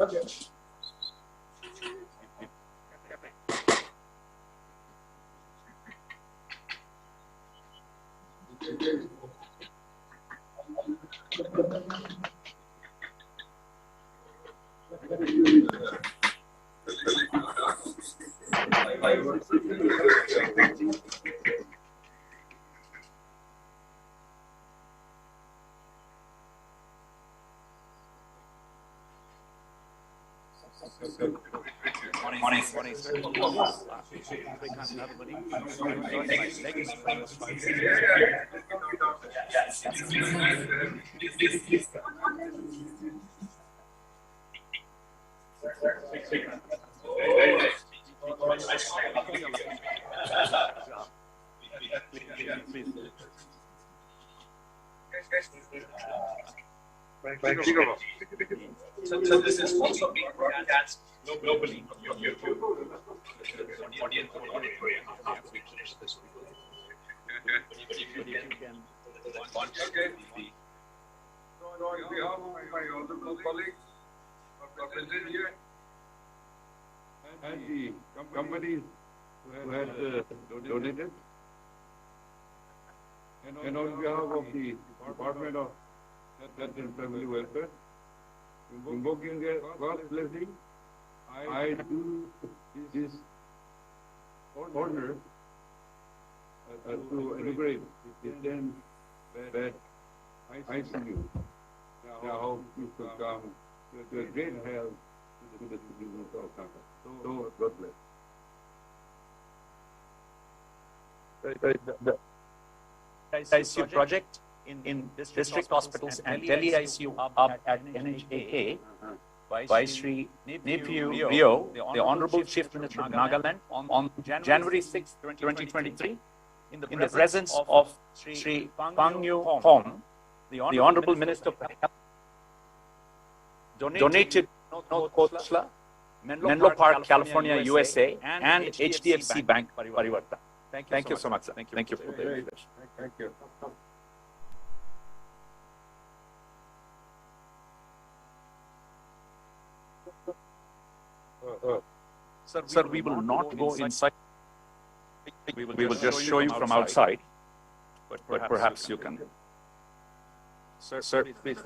Morning. So this is also being broadcast globally from YouTube. Audience auditorium after we finish this week. So on behalf of my honorable colleagues represented here and the companies who had donated, and on behalf of the Department of Health and Family Welfare, invoking their God's blessing, I do this honor to inaugurate the 10-bed ICU. Now, you should come to a great help to the citizens of Canada. So, God bless. The ICU project in district hospitals and Tele ICU hub at NHAA by Sri Nepiu Rio, the Honorable Chief Minister of Nagaland, on January 6, 2023, in the presence of Sri Pang Yu Hom, the Honorable Minister of Health, donated North Coast, Menlo Park, California, USA, and HDFC Bank, Parivarta. Thank you so much, sir. Thank you for the invitation. Thank you. Sir, we will not go inside. We will just show you from outside. But perhaps you can. Sir, please.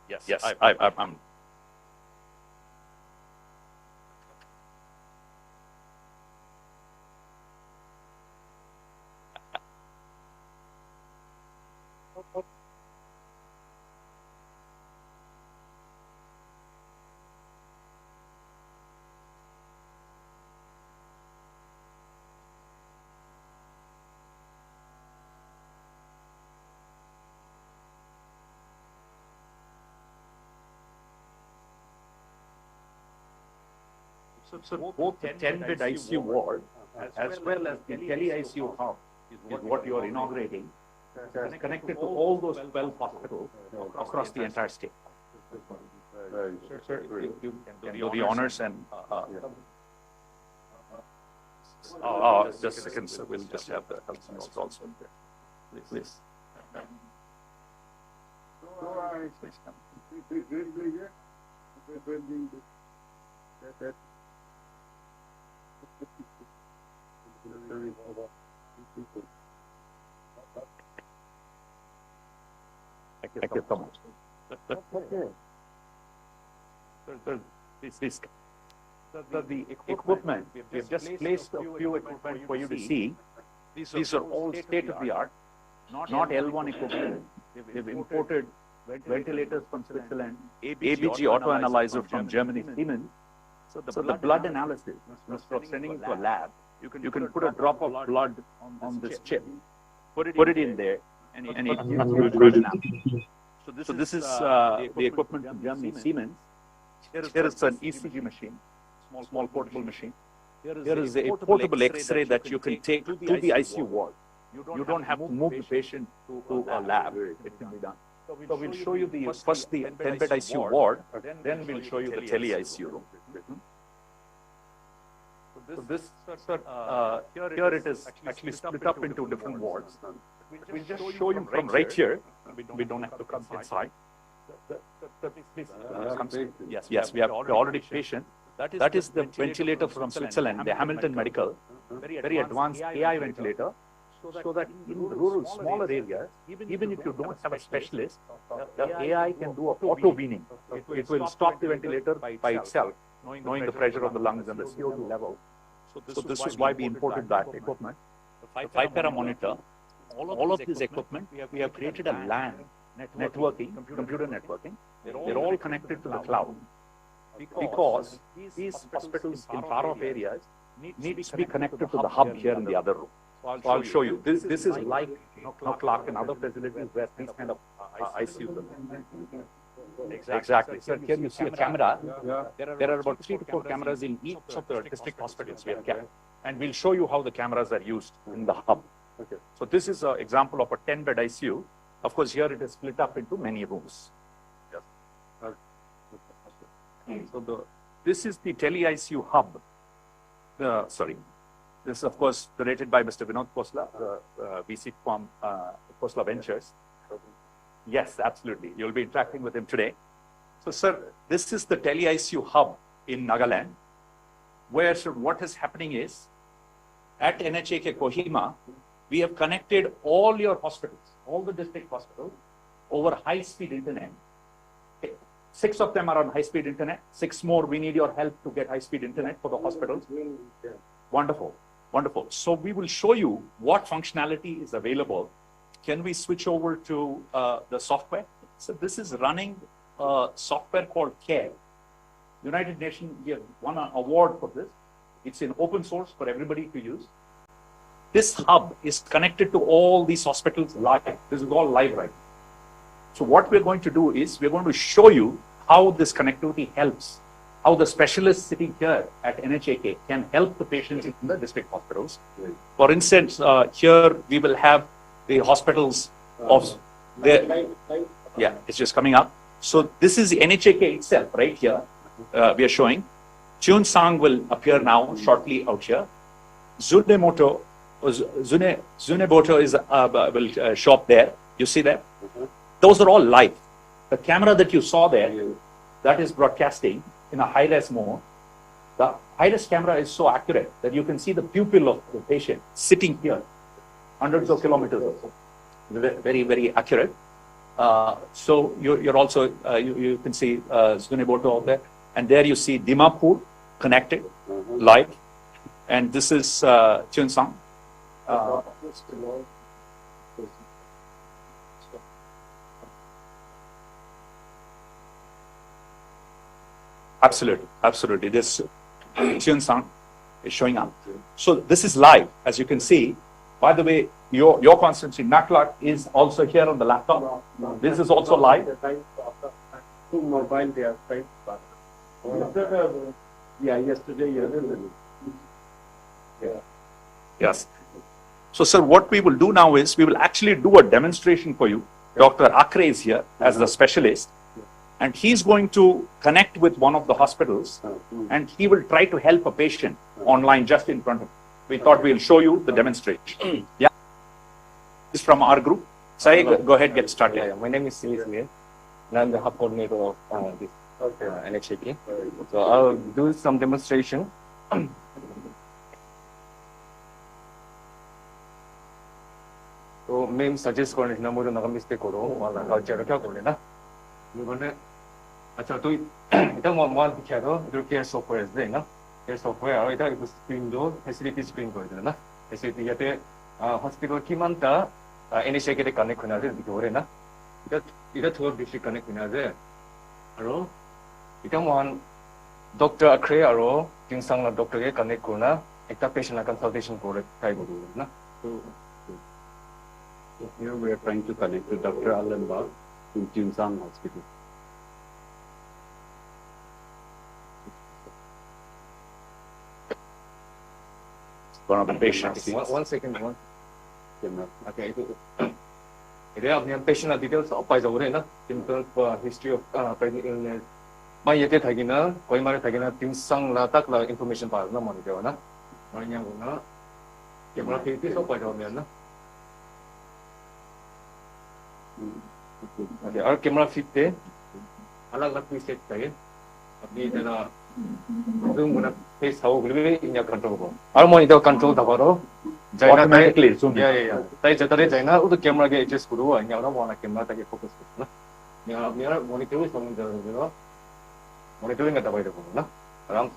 Yes, I'm. So both the 10-bedICU ward as well as the Tele ICU hub is what you are inaugurating. It's connected to all those 12 hospitals across the entire state. Sir, you can do the honors and just a second, sir. We'll just have the health minister also there. Please. Please come. Thank you so much. Please. The equipment, we have just placed a few equipment for you to see. These are all state-of-the-art, not L1 equipment. We've imported ventilators from Switzerland, ABG auto analyzer from Germany, Siemens. So the blood analysis, instead of sending it to a lab, you can put a drop of blood on this chip, put it in there, and it gives you a blood analysis. So this is the equipment from Germany, Siemens. Here is an ECG machine, small portable machine. Here is a portable X-ray that you can take to the ICU ward. You don't have to move the patient to a lab. It can be done. So we'll show you first the 10-bedICU ward, then we'll show you the Tele ICU room. So this, here it is actually split up into different wards. We'll just show you from right here. We don't have to come inside. Please, yes, we have already patient. That is the ventilator from Switzerland, the Hamilton Medical, very advanced AI ventilator, so that in rural, smaller areas, even if you don't have a specialist, the AI can do auto weaning. It will stop the ventilator by itself, knowing the pressure of the lungs and the CO2 level. So this is why we imported that equipment. The 5-para monitor, all of this equipment, we have created a LAN, computer networking. They're all connected to the cloud. Because these hospitals in far-off areas need to be connected to the hub here in the other room. So I'll show you. This is like Clark and other facilities where these kind of ICUs are. Exactly. So here you see a camera. There are about 3 to 4 cameras in each of the district hospitals we have kept. And we'll show you how the cameras are used in the hub. Okay. So this is an example of a 10-bed ICU. Of course, here it is split up into many rooms. So this is the Tele ICU hub. This is, of course, donated by Mr. Vinod Khosla, VC from Khosla Ventures. Yes, absolutely. You'll be interacting with him today. So, sir, this is the Tele ICU hub in Nagaland, where what is happening is, at NHAK Kohima, we have connected all your hospitals, all the district hospitals, over high-speed internet. 6 of them are on high-speed internet. 6 more, we need your help to get high-speed internet for the hospitals. Wonderful, wonderful. So we will show you what functionality is available. Can we switch over to the software? So this is running a software called CARE. United Nations, we have won an award for this. It's in open source for everybody to use. This hub is connected to all these hospitals live. This is all live right now. So what we're going to do is we're going to show you how this connectivity helps, how the specialists sitting here at NHAK can help the patients in the district hospitals. For instance, here we will have the hospitals of yeah, it's just coming up. So this is NHAK itself right here. We are showing. Cheongsang will appear now shortly out here. Zuneboto is will show up there. You see that? Those are all live. The camera that you saw there, that is broadcasting in a high-res mode. The high-res camera is so accurate that you can see the pupil of the patient sitting here, hundreds of kilometers. Very, very accurate. So you're also, you can see Zuneboto out there. And there you see Dimapur connected, live. And this is Cheongsang. Absolutely, absolutely. This Cheongsang is showing up. So this is live, as you can see. By the way, your constituency, Naklak, is also here on the laptop. This is also live. Mobile, they are right. Yeah, yesterday. Yeah. Yes. So, sir, what we will do now is we will actually do a demonstration for you. Dr. Akre is here as the specialist, and he's going to connect with one of the hospitals, and he will try to help a patient online just in front of him. We thought we'll show you the demonstration. Yeah. This is from our group. Sai, go ahead, get started. Yeah, my name is Silis Min, and I'm the hub coordinator of this NHAK. So I'll do some demonstration. तो ma'am suggest करने ना मुझे नगम mistake करो वाला culture क्या कर लेना मुझे अच्छा तो इधर मैं दिखा दो इधर केयर सॉफ्टवेयर है ना केयर सॉफ्टवेयर और इधर इस स्क्रीन दो फैसिलिटी स्क्रीन कर देना फैसिलिटी ये ते हॉस्पिटल की मानता NHAK के कनेक्ट करना है दिखो रे ना इधर थोड़ा डिस्ट्रिक्ट कनेक्ट करना है और इधर मैं डॉक्टर अक्रे और जिंगसांग डॉक्टर के कनेक्ट करना एक ता पेशेंट कंसल्टेशन कर ट्राई करो ना Here we are trying to connect to Dr. Allenbach in Jinsang Hospital. One of the patients. One second. Okay. Ini apni patient details all by the way na. Simple history of pregnant illness. Mai yete thagi na, koi mare thagi na Jinsang la tak la information pa na mani dewa na. Mani yang na. Camera feed all by the way na. Okay, our camera feed there. अलग-अलग preset चाहिए अभी जना zoom guna face how gulwe inya control ko ar mo ida control da baro jaina Automatically zoom in. yeah tai jatare jaina udo camera ge adjust kuru anya na bona camera ta ge focus kuru na mera monitor is something that monitoring ta bai da ko na aram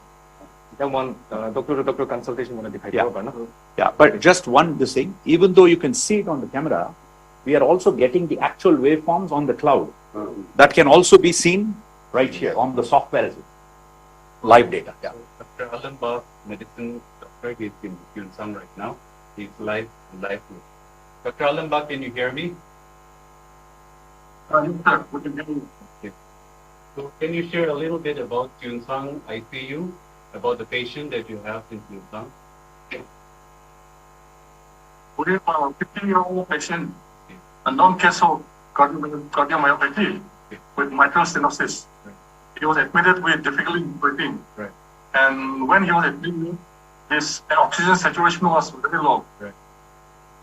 ita one doctor consultation mona dikhai Yeah. ba na Yeah, but just one this thing, even though you can see it on the camera, we are also getting the actual waveforms on the cloud. That can also be seen right here on the software as well. Live data. Yeah. Dr. Allenbach, medicine doctor, he's in Kyungsang right now. He's live. Dr. Allenbach, can you hear me? Okay. So can you share a little bit about Kyungsang ICU, about the patient that you have in Kyungsang? We have a 50-year-old patient, a non-case of cardiomyopathy with mitral stenosis. He was admitted with difficulty breathing. Right. And when he was admitted, his oxygen saturation was very low. Right.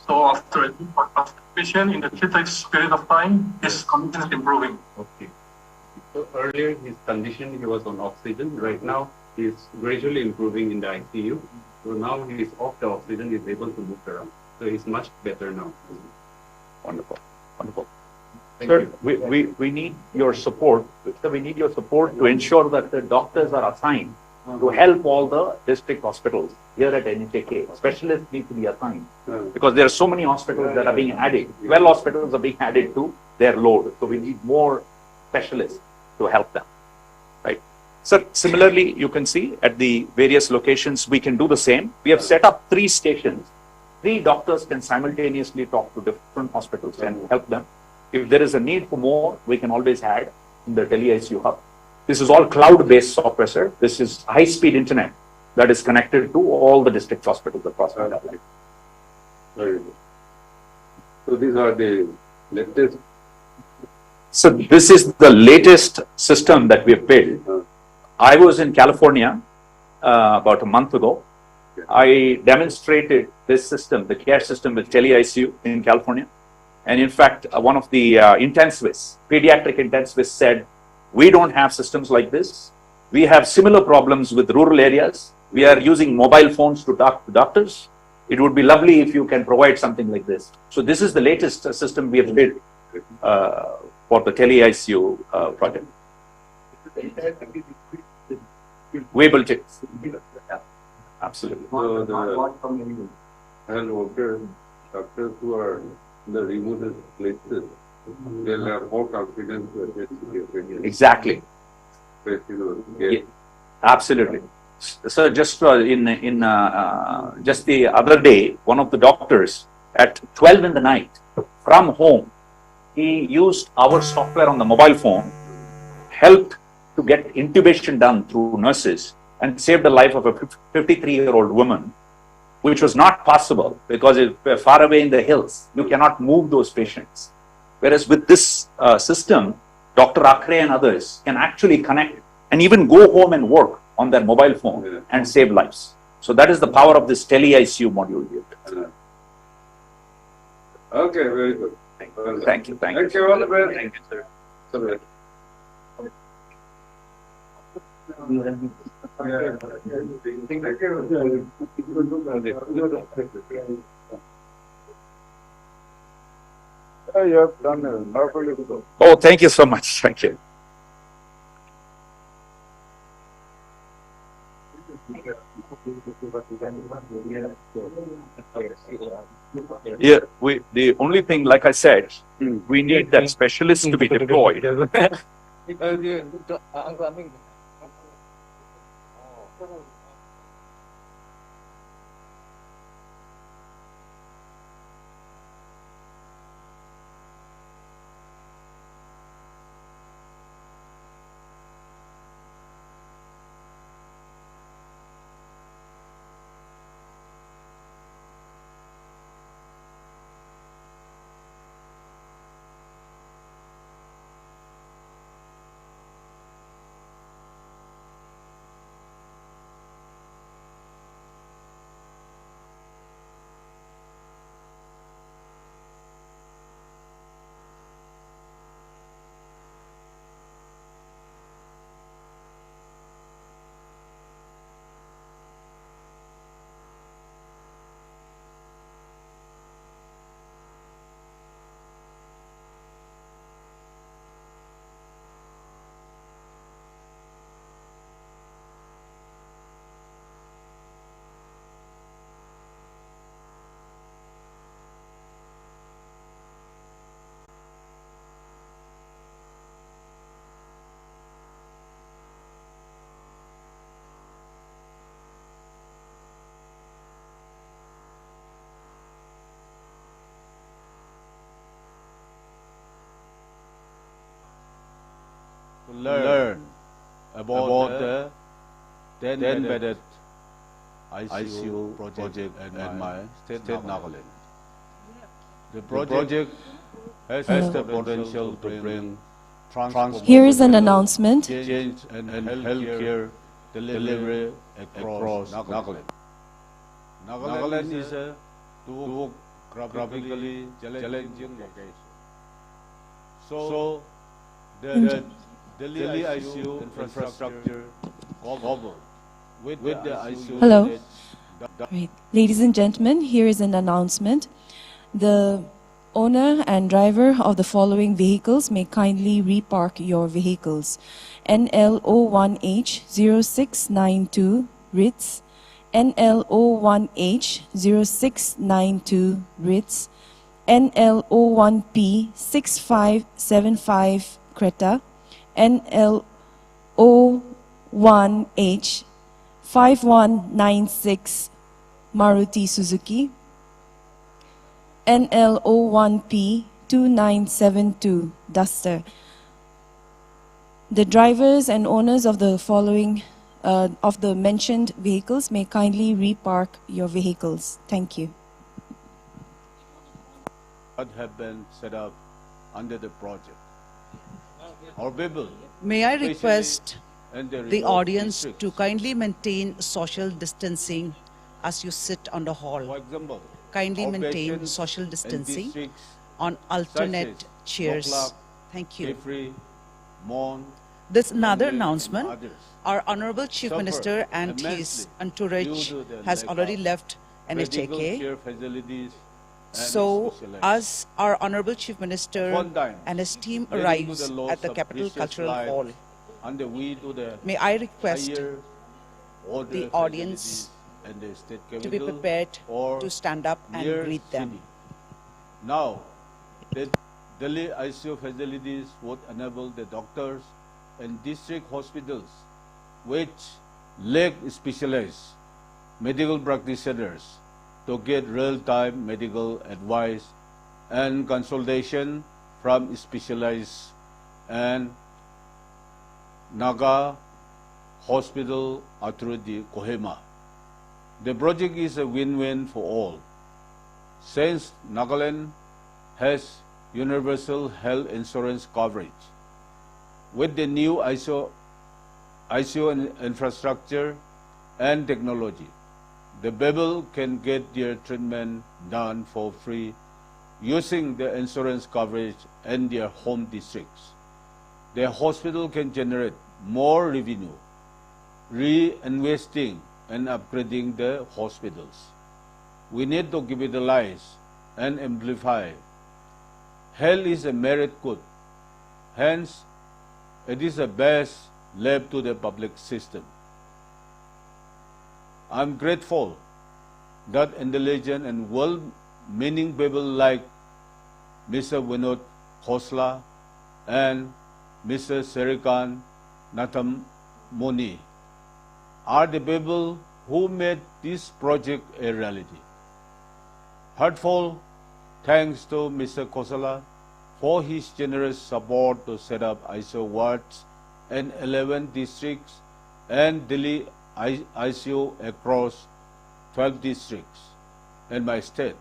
So after patient in the treated period of time, his condition is improving. Okay. So earlier his condition, he was on oxygen. Right now he's gradually improving in the ICU. So now he's off the oxygen, he's able to move around. So he's much better now. Wonderful. Wonderful. Thank Sir, you. we need your support. Sir, we need your support to ensure that the doctors are assigned to help all the district hospitals here at NHK. Specialists need to be assigned because there are so many hospitals that are being added. 12 hospitals are being added to their load. So we need more specialists to help them. Right. Sir, similarly, you can see at the various locations, we can do the same. We have set up 3 stations. 3 doctors can simultaneously talk to different hospitals and help them. If there is a need for more, we can always add in the Tele ICU hub. This is all cloud-based software, sir. This is high-speed internet that is connected to all the district hospitals across the country. Very good. So these are the latest. So this is the latest system that we have built. I was in California about a month ago. I demonstrated this system, the care system with Tele ICU in California. And in fact, one of the intensivists, pediatric intensivists said, we don't have systems like this. We have similar problems with rural areas. We are using mobile phones to talk to doctors. It would be lovely if you can provide something like this. So this is the latest system we have built for the Tele ICU project. We built it. Yeah, absolutely. So the health workers, doctors who are in the remotest places, they'll have more confidence to adjust to the opinion. Exactly. Yeah. Absolutely. So just just the other day, one of the doctors at 12 in the night from home, he used our software on the mobile phone, helped to get intubation done through nurses and saved the life of a 53-year-old woman, which was not possible because we're far away in the hills. You cannot move those patients. Whereas with this system, Dr. Akhre and others can actually connect and even go home and work on their mobile phone and save lives. So that is the power of this Tele ICU module here. Okay, very good. Thank you. Thank you all the best. Thank you, sir. Sorry. You have done a marvelous job. Oh, thank you so much. Thank you. Yeah, the only thing, like I said, we need that specialist to be deployed. learn about the 10-bedded ICU project at my state Nagaland. The project has the potential to bring Here is an announcement. change and healthcare delivery across Nagaland. Nagaland is a topographically challenging location. So the Tele ICU infrastructure coupled with the ICU Hello. units Right. Ladies and gentlemen, here is an announcement. The owner and driver of the following vehicles may kindly repark your vehicles. NL01H0692 Ritz, NL01H0692 Ritz, NL01P6575 Creta, NL01H5196 Maruti Suzuki, NL01P2972 Duster. The drivers and owners of the following of the mentioned vehicles may kindly repark your vehicles. Thank you. that have been set up under the project. Our people, May I request and the the remote audience to districts, kindly maintain social distancing as you sit on the for hall. example, Kindly our maintain patients social in distancing districts on alternate as chairs. Moklak, Thank you. Kefri, Mon, This another Mangli, and announcement. others Our Honorable Chief suffer Minister and immensely his entourage due to the has lack already of left medical NHAK. care facilities and So, specialized. as our Honorable Chief Minister Upon time, and his team leading to arrives the loss at the of Capital precious Cultural life Hall, on the way to the may I request higher order the audience facilities and the state to be capital prepared or to stand up and near greet them. city. Now, the Delhi ICU facilities would enable the doctors and district hospitals which lack specialized medical practitioners to get real-time medical advice and consultation from specialized and Naga Hospital Authority Kohima. The project is a win-win for all. Since Nagaland has universal health insurance coverage, with the new ICU infrastructure and technology, the people can get their treatment done for free using the insurance coverage in their home districts. The hospital can generate more revenue, reinvesting and upgrading the hospitals. We need to capitalize and amplify. Health is a merit good. Hence, it is the best left to the public system. I'm grateful that intelligent and well-meaning people like Mr. Vinod Khosla and Mr. Serikan Nathamoni are the people who made this project a reality. Heartfelt thanks to Mr. Khosla for his generous support to set up ICU wards in 11 districts and Delhi ICU across 12 districts in my state.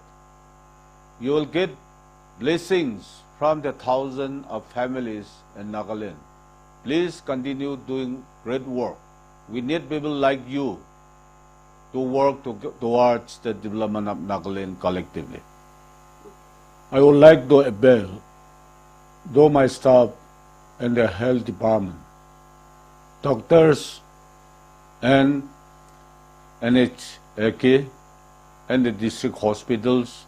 You will get blessings from the thousands of families in Nagaland. Please continue doing great work. We need people like you to work towards the development of Nagaland collectively. I would like to appeal to my staff and the health department, doctors and NHAK and the district hospitals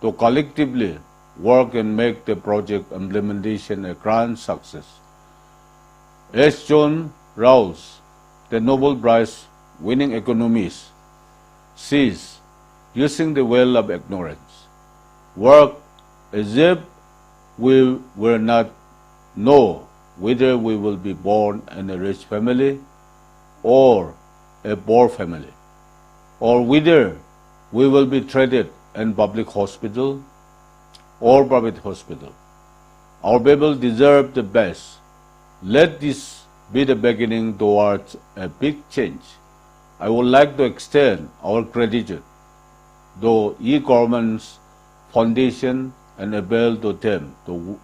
to collectively work and make the project implementation a grand success. As John Rawls, the Nobel Prize winning economist, says, using the well of ignorance, work as if we will not know whether we will be born in a rich family or a poor family, or whether we will be treated in public hospital or private hospital. Our people deserve the best. Let this be the beginning towards a big change. I would like to extend our gratitude to e-government's foundation and appeal to them to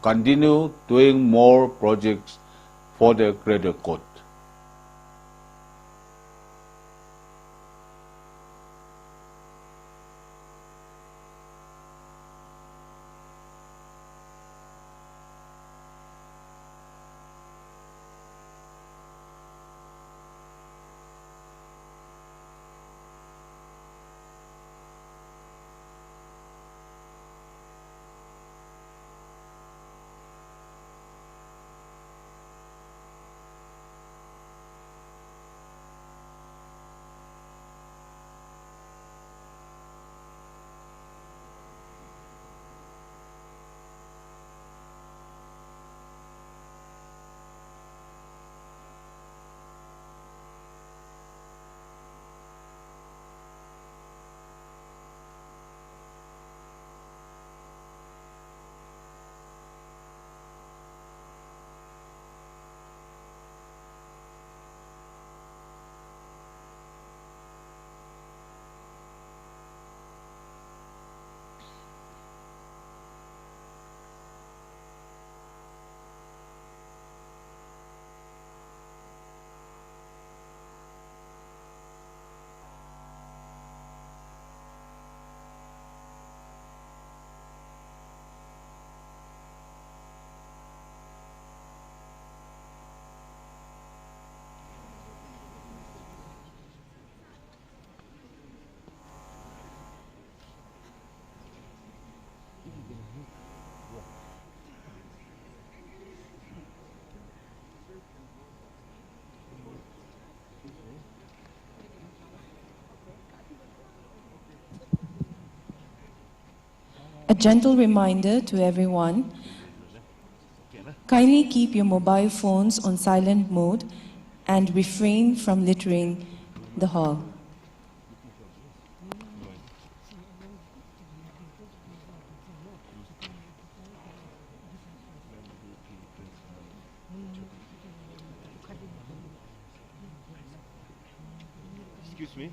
continue doing more projects for the greater good. A gentle reminder to everyone, kindly keep your mobile phones on silent mode and refrain from littering the hall. Excuse me.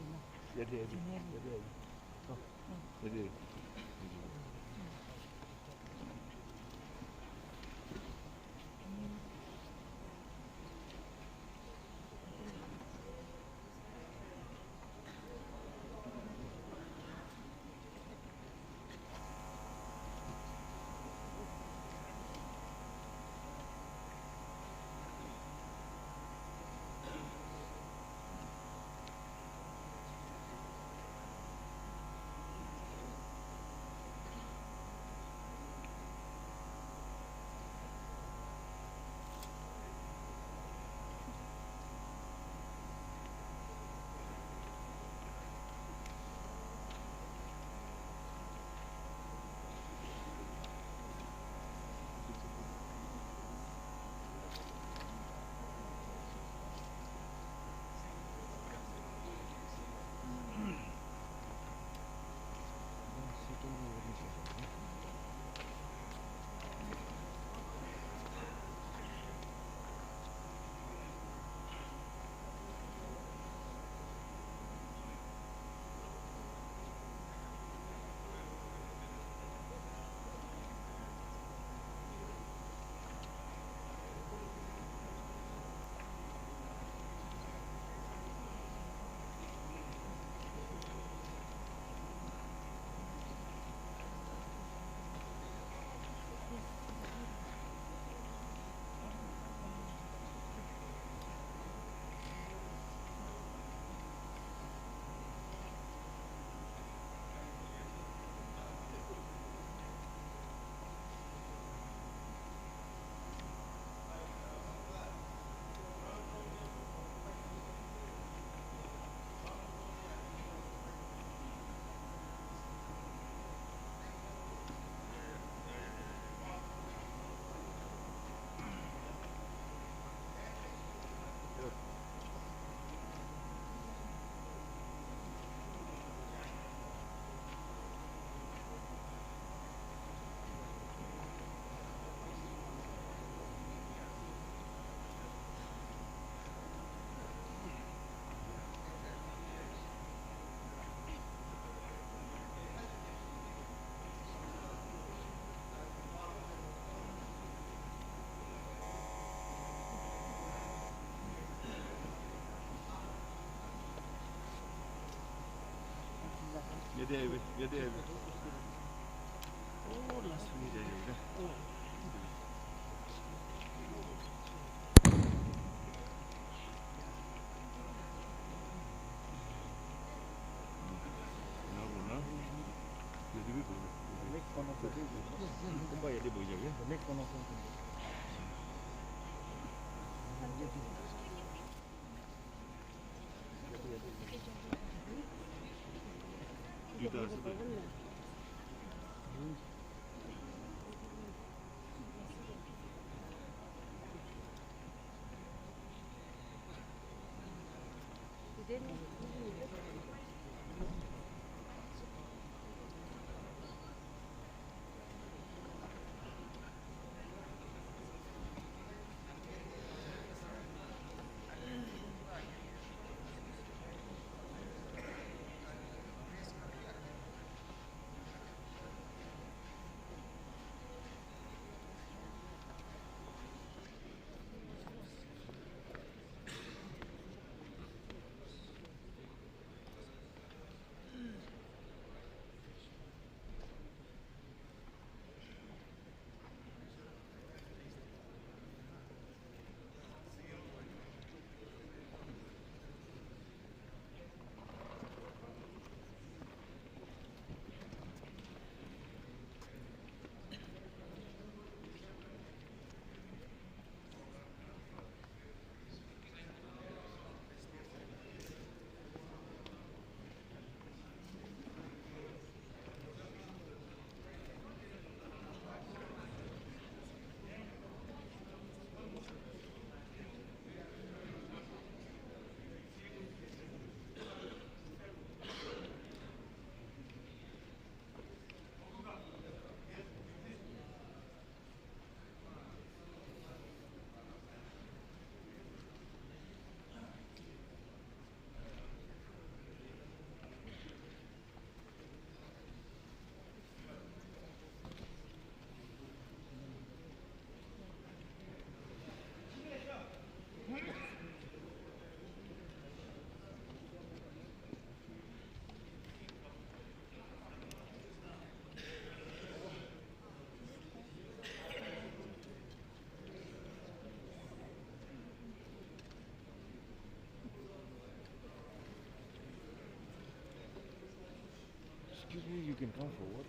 You can come forward.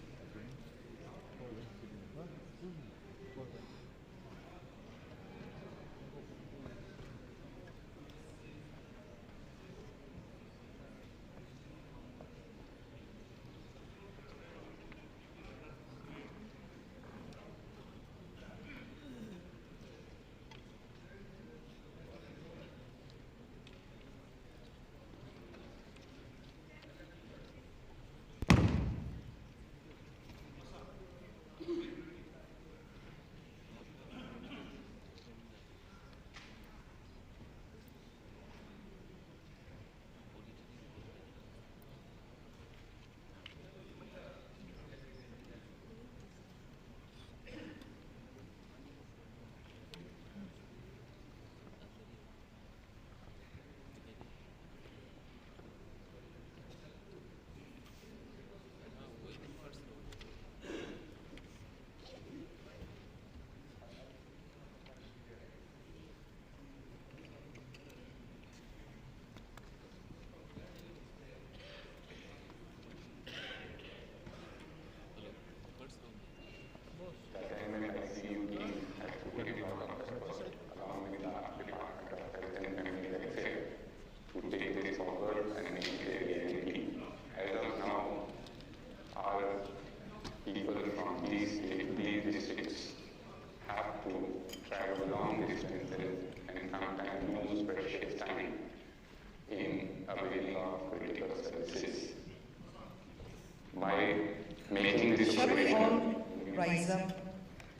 Shall we all rise up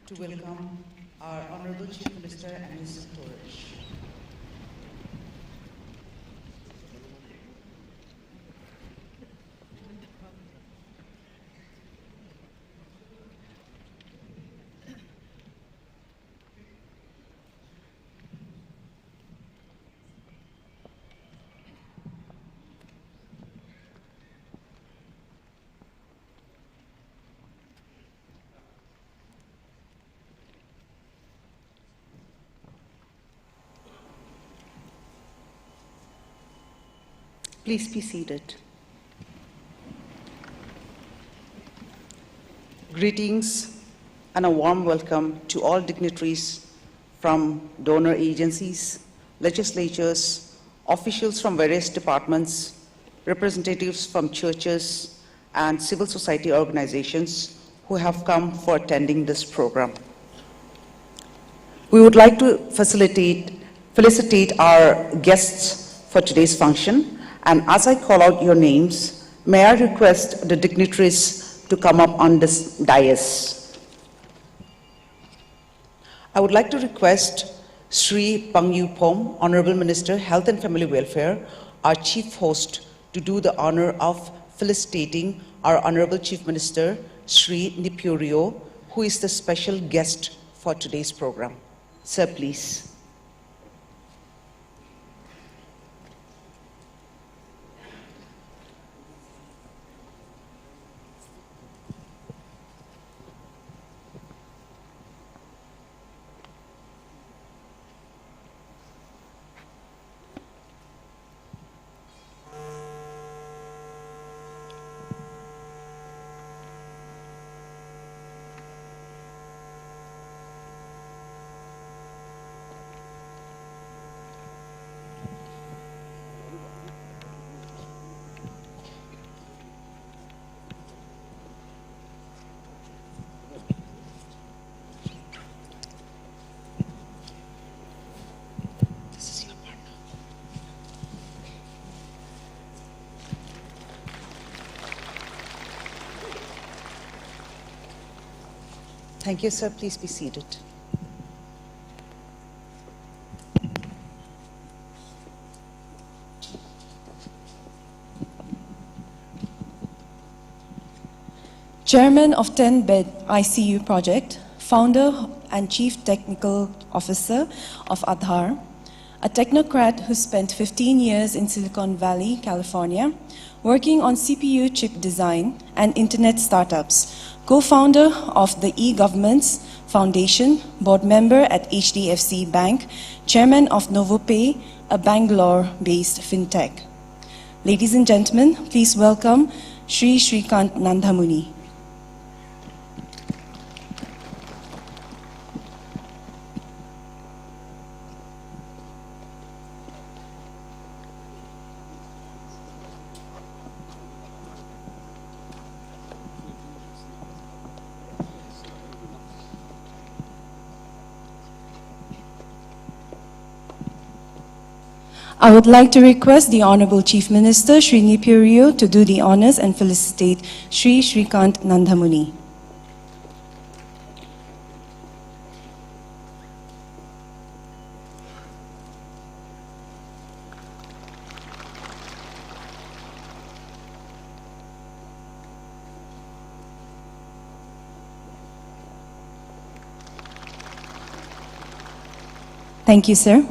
to welcome our Honorable Chief Minister and his entourage? Please be seated. Greetings and a warm welcome to all dignitaries from donor agencies, legislatures, officials from various departments, representatives from churches and civil society organizations who have come for attending this program. We would like to felicitate our guests for today's function, and as I call out your names, may I request the dignitaries to come up on this dais. I would like to request Sri Pangyu Pom, Honorable Minister, Health and Family Welfare, our Chief Host, to do the honor of felicitating our Honorable Chief Minister, Sri Nipurio, who is the special guest for today's program. Sir, please. Thank you, sir. Please be seated. Chairman of 10-bed ICU project, founder and chief technical officer of Aadhaar, a technocrat who spent 15 years in Silicon Valley, California, working on CPU chip design and internet startups, co-founder of the e-Governments Foundation, board member at HDFC Bank, chairman of NovoPay, a Bangalore-based fintech. Ladies and gentlemen, please welcome Sri Srikant Nandhamuni. I would like to request the Honorable Chief Minister, Sri Nipurio, to do the honors and felicitate Sri Srikant Nandhamuni. Thank you, sir.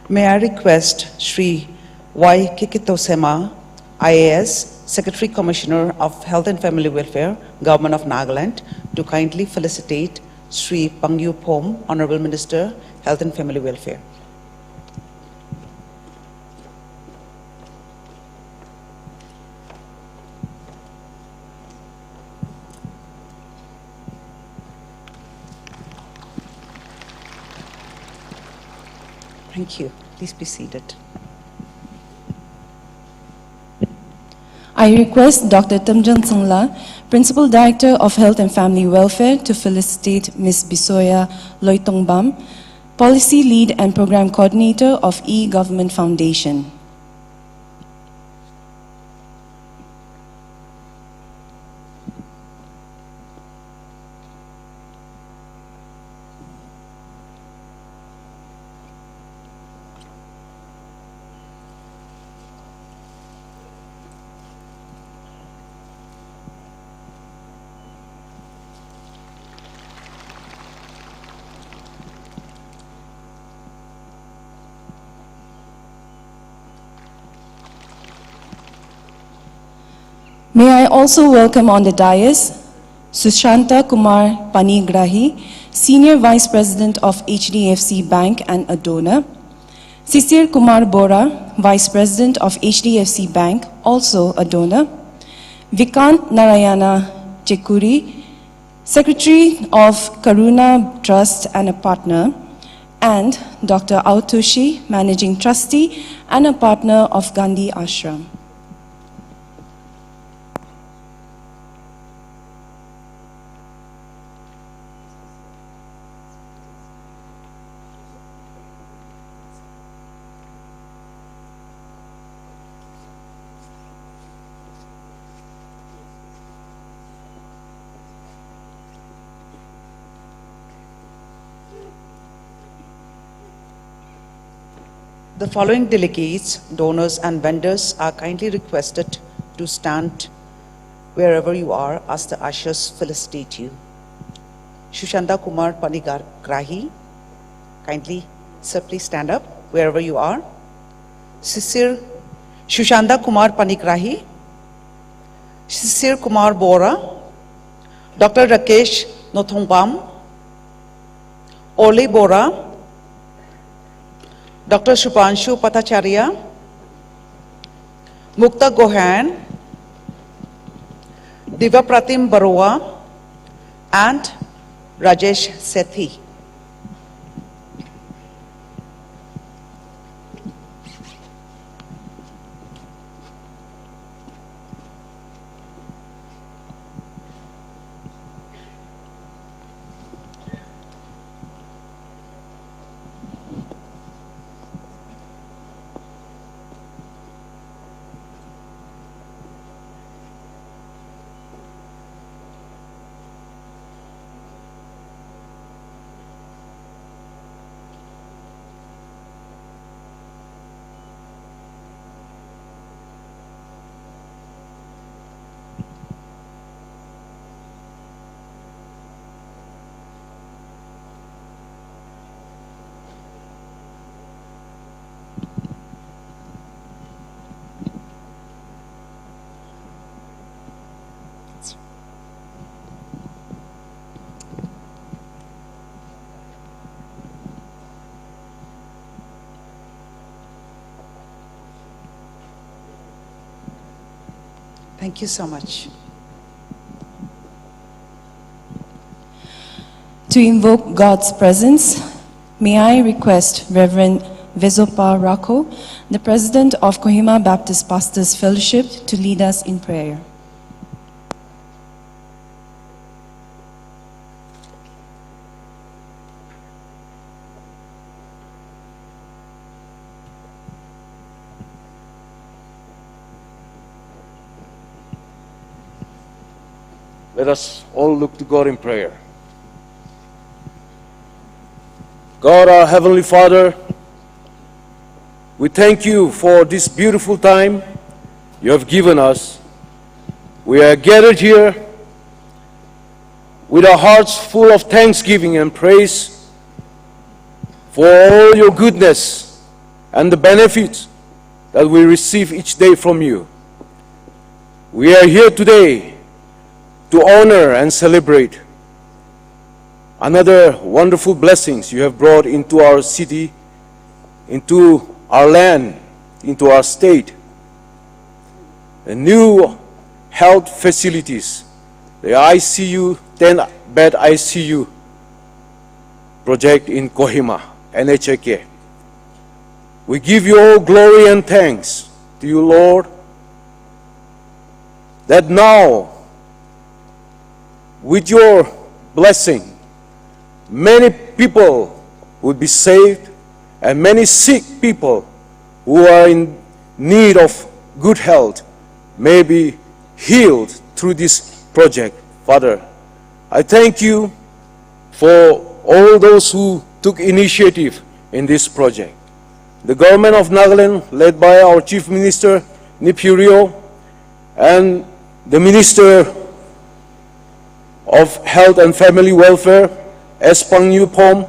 May I request Sri Y. Kikitosema, IAS, Secretary Commissioner of Health and Family Welfare, Government of Nagaland, to kindly felicitate Sri Pangyu Pom, Honorable Minister, Health and Family Welfare. Thank you. Please be seated. I request Dr. Tamjan Sangla, Principal Director of Health and Family Welfare, to felicitate Ms. Bisoya Loitongbam, Policy Lead and Program Coordinator of e-Government Foundation. May I also welcome on the dais Sushanta Kumar Panigrahi, Senior Vice President of HDFC Bank and a donor. Sisir Kumar Bora, Vice President of HDFC Bank, also a donor. Vikant Narayana Chekuri, Secretary of Karuna Trust and a partner. And Dr. Autushi, Managing Trustee and a partner of Gandhi Ashram. The following delegates, donors and vendors are kindly requested to stand wherever you are as the ushers felicitate you. Sushanta Kumar Panigrahi, kindly, sir, please stand up wherever you are. Sushanta Kumar Panigrahi, Sisir Kumar Bora, Dr. Rakesh Nothongbam, Ole Bora, Dr. Shubhanshu Patacharya, Mukta Gohan, Diva Pratim Baroa, and Rajesh Sethi. Thank you so much. To invoke God's presence, may I request Reverend Vezopa Rako, the President of Kohima Baptist Pastors Fellowship, to lead us in prayer. Let us all look to God in prayer. God, our Heavenly Father, we thank you for this beautiful time you have given us. We are gathered here with our hearts full of thanksgiving and praise for all your goodness and the benefits that we receive each day from you. We are here today to honor and celebrate another wonderful blessings you have brought into our city, into our land, into our state. The new health facilities, the ICU, 10-bed ICU project in Kohima, NHK. We give you all glory and thanks to you, Lord, that now, with your blessing, many people will be saved and many sick people who are in need of good health may be healed through this project. Father, I thank you for all those who took initiative in this project. The government of Nagaland, led by our Chief Minister, Nipurio, and the Minister of Health and Family Welfare, Espang Yupom,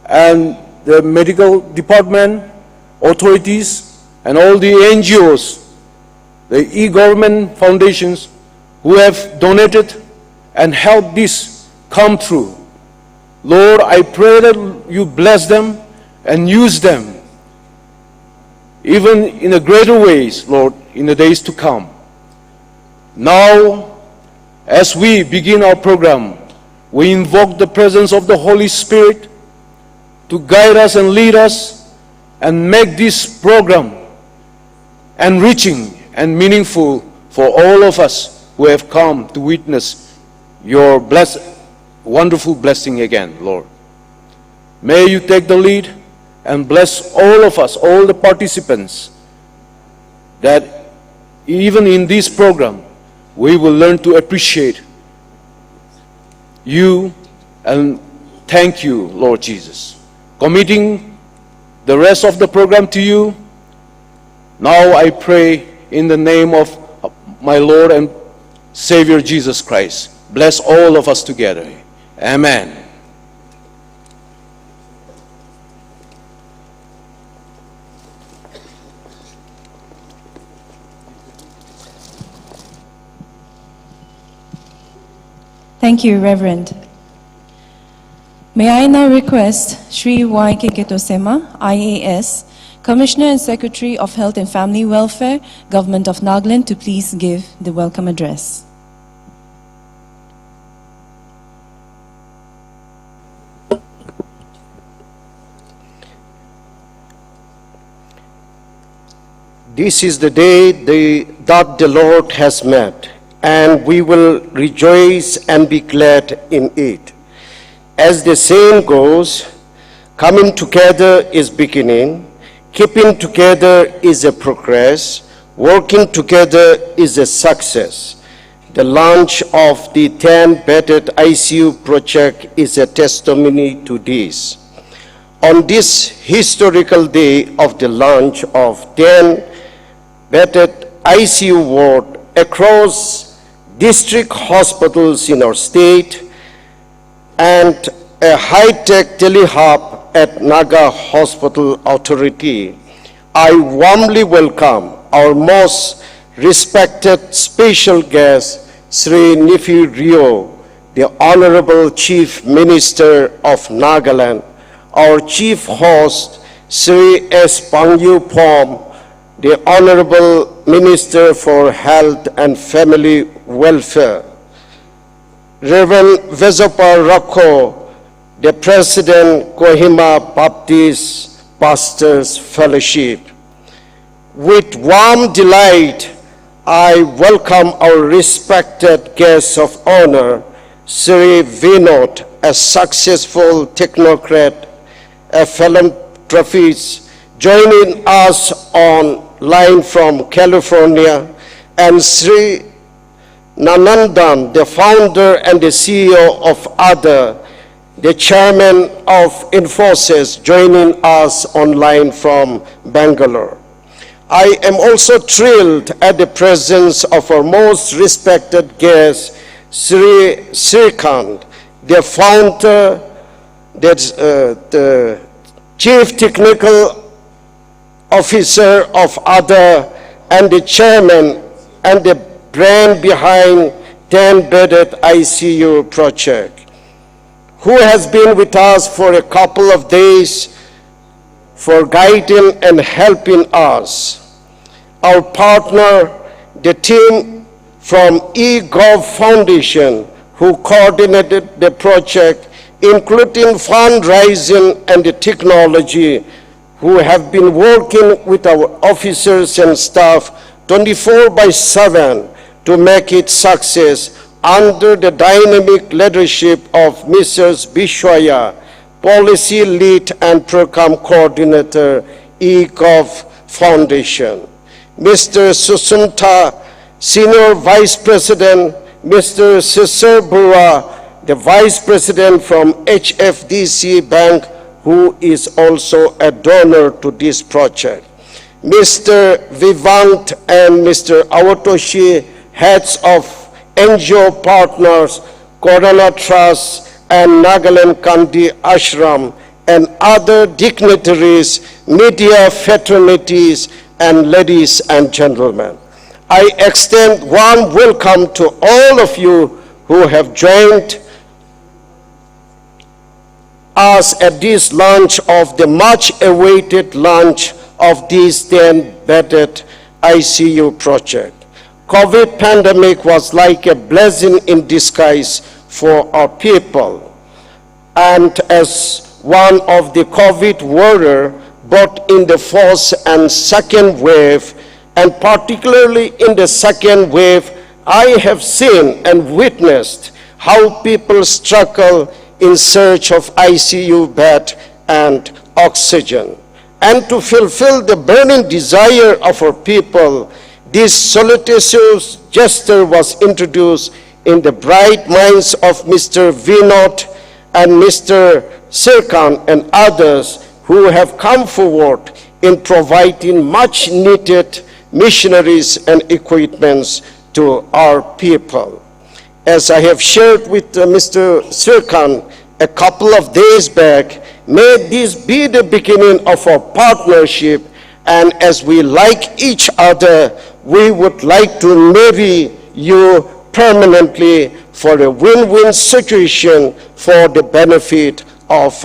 and the medical department, authorities, and all the NGOs, the e-government foundations who have donated and help this come true. Lord, I pray that you bless them and use them even in a greater ways, Lord, in the days to come. Now, as we begin our program, we invoke the presence of the Holy Spirit to guide us and lead us and make this program enriching and meaningful for all of us who have come to witness your wonderful blessing again, Lord. May you take the lead and bless all of us, all the participants, that even in this program, we will learn to appreciate you and thank you, Lord Jesus. Committing the rest of the program to you, now I pray in the name of my Lord and Savior Jesus Christ. Bless all of us together. Amen. Thank you, Reverend. May I now request Shri Y.K. Ketosema, IAS, Commissioner and Secretary of Health and Family Welfare, Government of Nagaland, to please give the welcome address. This is the day that the Lord has made, and we will rejoice and be glad in it. As the saying goes, coming together is beginning, keeping together is a progress, working together is a success. The launch of the 10-bedded ICU project is a testimony to this. On this historical day of the launch of 10-bedded ICU ward across district hospitals in our state and a high-tech telehub at Naga Hospital Authority, I warmly welcome our most respected special guest, Sri Nifi Rio, the Honorable Chief Minister of Nagaland, our Chief Host, Sri S. Pangyu Pom, the Honorable Minister for Health and Family Welfare, Reverend Vezopa Rako, the President, Kohima Baptist Pastors Fellowship. With warm delight, I welcome our respected guest of honor, Sri Vinod, a successful technocrat, a philanthropist, joining us online from California, and Sri Nanandan, the founder and the CEO of ADA, the chairman of Infosys, joining us online from Bangalore. I am also thrilled at the presence of our most respected guest, Sri Srikant, the founder, the Chief Technical Officer of ADA, and the chairman and the brain behind 10-bedded ICU project, who has been with us for a couple of days for guiding and helping us. Our partner, the team from eGov Foundation, who coordinated the project, including fundraising and the technology, who have been working with our officers and staff 24/7 to make it success under the dynamic leadership of Mrs. Bishwaya, Policy Lead and Program Coordinator, eGov Foundation. Mr. Susunta, Senior Vice President, Mr. Sisir Bura, the Vice President from HFDC Bank, who is also a donor to this project. Mr. Vivant and Mr. Awatoshi, heads of NGO partners, Corona Trust, and Nagaland Kandi Ashram, and other dignitaries, media fraternities, and ladies and gentlemen. I extend warm welcome to all of you who have joined us at this launch of the much-awaited launch of this 10-bedded ICU project. COVID pandemic was like a blessing in disguise for our people. And as one of the COVID warriors, both in the first and second wave, and particularly in the second wave, I have seen and witnessed how people struggle in search of ICU bed and oxygen. And to fulfill the burning desire of our people, this solicitous gesture was introduced in the bright minds of Mr. Vinod and Mr. Sirkan and others who have come forward in providing much needed missionaries and equipments to our people. As I have shared with Mr. Sirkan a couple of days back, may this be the beginning of our partnership, and as we like each other, we would like to marry you permanently for a win-win situation for the benefit of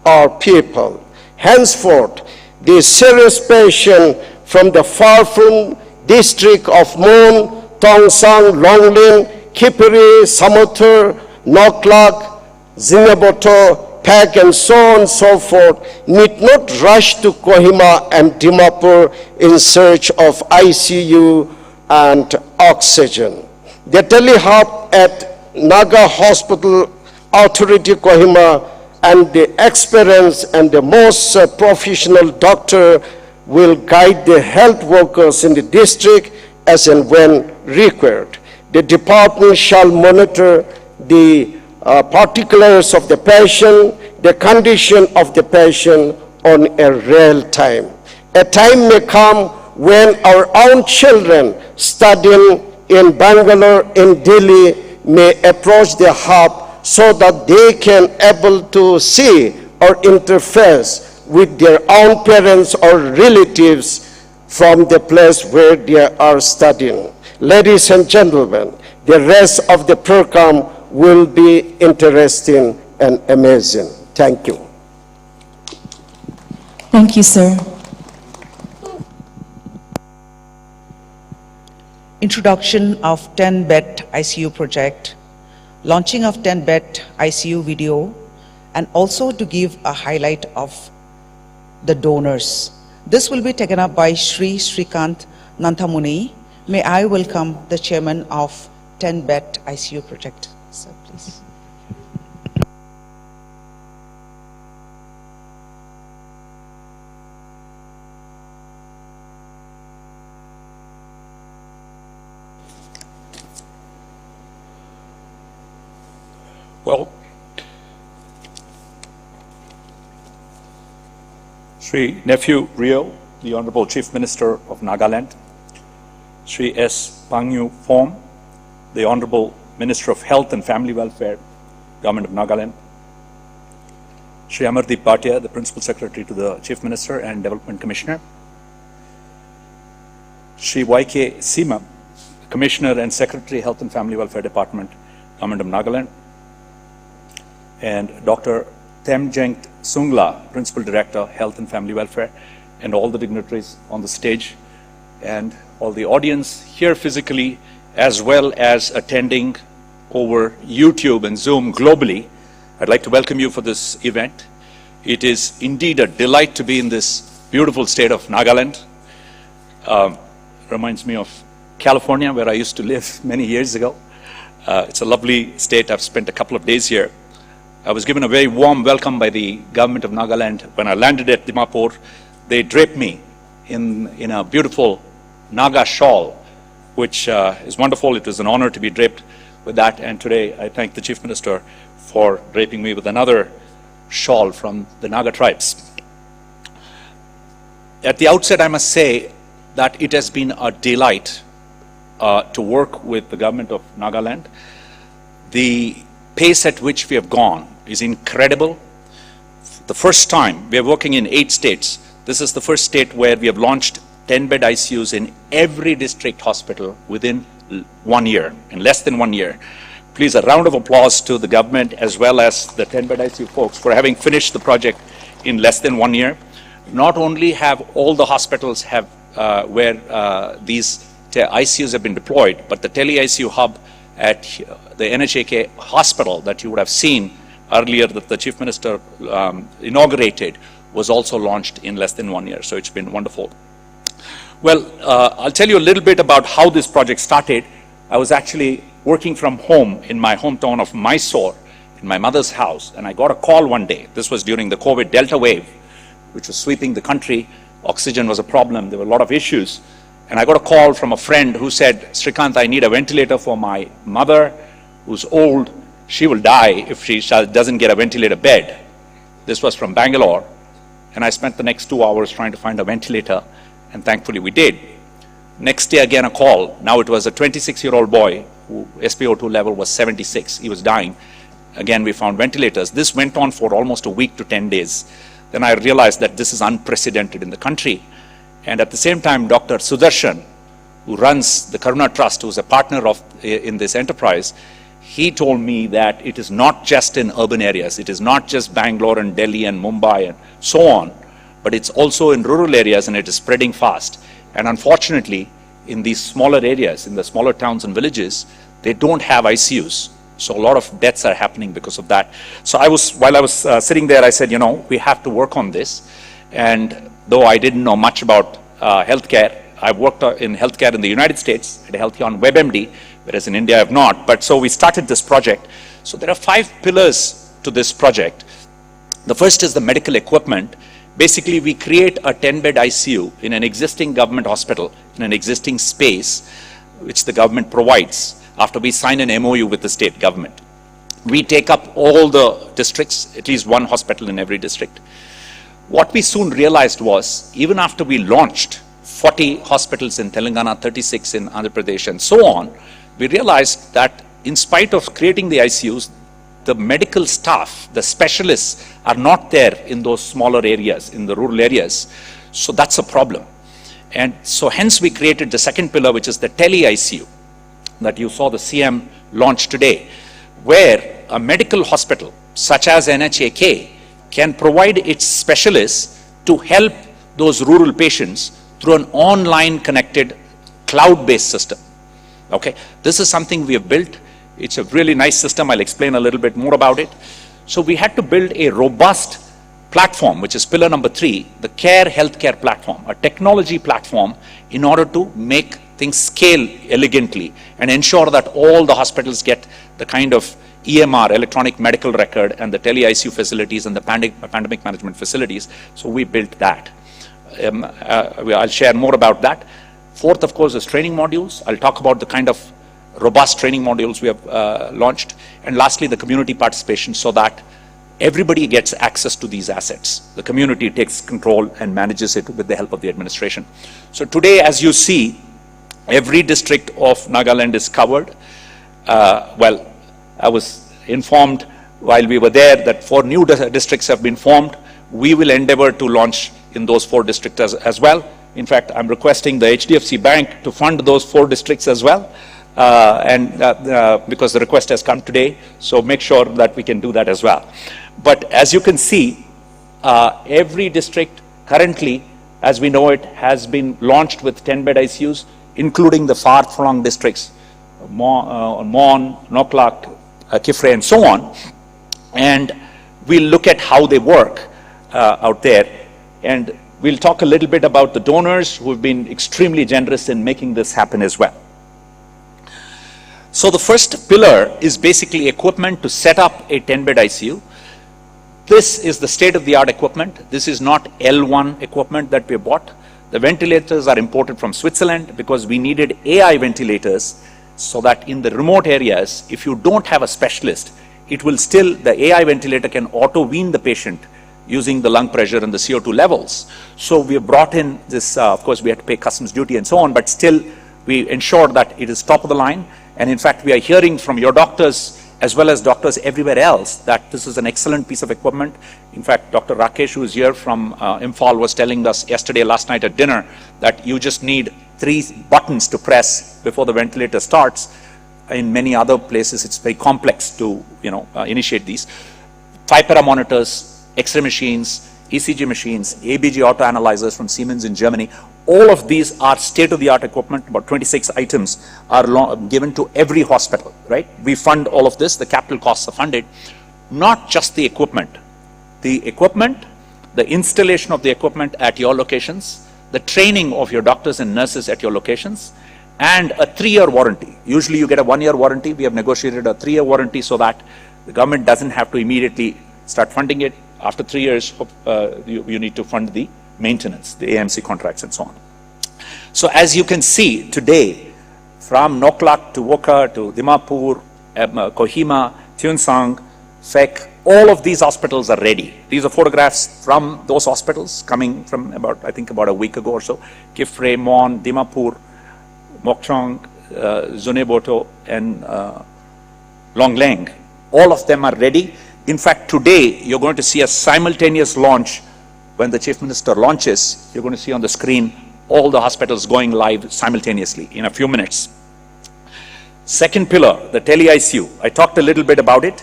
our people. Henceforth, the serious patient from the far-flung district of Mon, Tongsang, Longlin, Kipiri, Samothur, Noklak, Zinaboto, Pag, and so on and so forth need not rush to Kohima and Dimapur in search of ICU and oxygen. The telehub at Naga Hospital Authority Kohima and the experienced and the most professional doctor will guide the health workers in the district as and when required. The department shall monitor the particulars of the patient, the condition of the patient on a real time. A time may come when our own children studying in Bangalore, in Delhi, may approach the hub so that they can able to see or interface with their own parents or relatives from the place where they are studying. Ladies and gentlemen, the rest of the program will be interesting and amazing. Thank you. Thank you, sir. Introduction of 10-bed ICU project, launching of 10-bed ICU video, and also to give a highlight of the donors. This will be taken up by Shri Srikant Nanthamuni. May I welcome the chairman of 10-bed ICU project. Sir, please. Well, Sri Nephew Rio, the Honorable Chief Minister of Nagaland, Sri S. Pangyu Phom, the Honorable Minister of Health and Family Welfare, Government of Nagaland, Sri Amardeep Bhatia, the Principal Secretary to the Chief Minister and Development Commissioner, Sri Y.K. Seema, Commissioner and Secretary, Health and Family Welfare Department, Government of Nagaland, and Dr. Temjengt Sungla, Principal Director, Health and Family Welfare, and all the dignitaries on the stage, and all the audience here physically, as well as attending over YouTube and Zoom globally. I'd like to welcome you for this event. It is indeed a delight to be in this beautiful state of Nagaland. Reminds me of California, where I used to live many years ago. It's a lovely state. I've spent a couple of days here. I was given a very warm welcome by the government of Nagaland. When I landed at Dimapur, they draped me in a beautiful Naga shawl, which is wonderful. It was an honor to be draped with that. And today I thank the Chief Minister for draping me with another shawl from the Naga tribes. At the outset, I must say that it has been a delight to work with the government of Nagaland. The pace at which we have gone is incredible. The first time, we are working in 8 states. This is the first state where we have launched 10-bed ICUs in every district hospital within 1 year, in less than 1 year. please, a round of applause to the government as well as the 10bedICU folks for having finished the project in less than 1 year. Not only have all the hospitals have where these ICUs have been deployed, but the Tele ICU hub at the NHAK hospital that you would have seen earlier that the Chief Minister inaugurated was also launched in less than 1 year. So it's been wonderful. Well, I'll tell you a little bit about how this project started. I was actually working from home in my hometown of Mysore, in my mother's house, and I got a call one day. This was during the COVID Delta wave, which was sweeping the country. Oxygen was a problem. There were a lot of issues. And I got a call from a friend who said, Srikant, I need a ventilator for my mother who's old. She will die if she doesn't get a ventilator bed. This was from Bangalore. And I spent the next 2 hours trying to find a ventilator, and thankfully we did. Next day again a call. Now it was a 26-year-old boy who SpO2 level was 76. He was dying. Again, we found ventilators. This went on for almost a week to 10 days. Then I realized that this is unprecedented in the country. And at the same time, Dr. Sudarshan, who runs the Karuna Trust, who's a partner in this enterprise, he told me that it is not just in urban areas. It is not just Bangalore and Delhi and Mumbai and so on, but it's also in rural areas, and it is spreading fast. And unfortunately, in these smaller areas, in the smaller towns and villages, they don't have ICUs. So a lot of deaths are happening because of that. So while I was sitting there, I said, we have to work on this. And though I didn't know much about healthcare, I've worked in healthcare in the United States at Healthy on WebMD, whereas in India I have not. But so we started this project. So there are 5 pillars to this project. The first is the medical equipment. Basically, we create a 10-bed ICU in an existing government hospital, in an existing space, which the government provides after we sign an MOU with the state government. We take up all the districts, at least one hospital in every district. What we soon realized was, even after we launched 40 hospitals in Telangana, 36 in Andhra Pradesh, and so on, we realized that in spite of creating the ICUs, the medical staff, the specialists are not there in those smaller areas, in the rural areas. So that's a problem. And so hence we created the second pillar, which is the Tele ICU that you saw the CM launch today, where a medical hospital such as NHAK can provide its specialists to help those rural patients through an online connected cloud-based system. Okay, this is something we have built. It's a really nice system. I'll explain a little bit more about it. So we had to build a robust platform, which is pillar number 3, the care healthcare platform, a technology platform in order to make things scale elegantly and ensure that all the hospitals get the kind of EMR, electronic medical record, and the Tele ICU facilities and the pandemic management facilities. So we built that. I'll share more about that. Fourth, of course, is training modules. I'll talk about the kind of robust training modules we have launched. And lastly, the community participation, so that everybody gets access to these assets. The community takes control and manages it with the help of the administration. So today, as you see, every district of Nagaland is covered. Well, I was informed while we were there that 4 new districts have been formed. We will endeavor to launch in those 4 districts as well. In fact, I'm requesting the HDFC Bank to fund those 4 districts as well. Because the request has come today, so make sure that we can do that as well. But as you can see, every district currently, as we know it, has been launched with 10-bed ICUs, including the far-flung districts, Mon, Noklak, Kifre, and so on. And we'll look at how they work out there. And we'll talk a little bit about the donors who have been extremely generous in making this happen as well. So the first pillar is basically equipment to set up a 10-bed ICU. This is the state-of-the-art equipment. This is not L1 equipment that we bought. The ventilators are imported from Switzerland because we needed AI ventilators so that in the remote areas, if you don't have a specialist, it will still, the AI ventilator can auto-wean the patient using the lung pressure and the CO2 levels. So we have brought in this, of course, we had to pay customs duty and so on, but still we ensured that it is top of the line. And in fact, we are hearing from your doctors as well as doctors everywhere else that this is an excellent piece of equipment. In fact, Dr. Rakesh, who is here from Imphal, was telling us last night at dinner, that you just need 3 buttons to press before the ventilator starts. in many other places, it's very complex to, initiate these. 5-para monitors, X-ray machines, ECG machines, ABG auto analyzers from Siemens in Germany. All of these are state-of-the-art equipment. About 26 items are given to every hospital, right? We fund all of this. The capital costs are funded. Not just the equipment. The equipment, the installation of the equipment at your locations, the training of your doctors and nurses at your locations, and a 3-year warranty. Usually you get a 1-year warranty. We have negotiated a 3-year warranty so that the government doesn't have to immediately start funding it. After 3 years, you need to fund the maintenance, the AMC contracts and so on. So as you can see today, from Noklak to Woka to Dimapur, Kohima, Tuensang, Fek, all of these hospitals are ready. These are photographs from those hospitals coming from about a week ago or so. Kifre, Mon, Dimapur, Mokchong, Zuneboto, and Longleng. All of them are ready. In fact, today, you're going to see a simultaneous launch. When the Chief Minister launches, you're going to see on the screen all the hospitals going live simultaneously in a few minutes. Second pillar, the Tele ICU. I talked a little bit about it.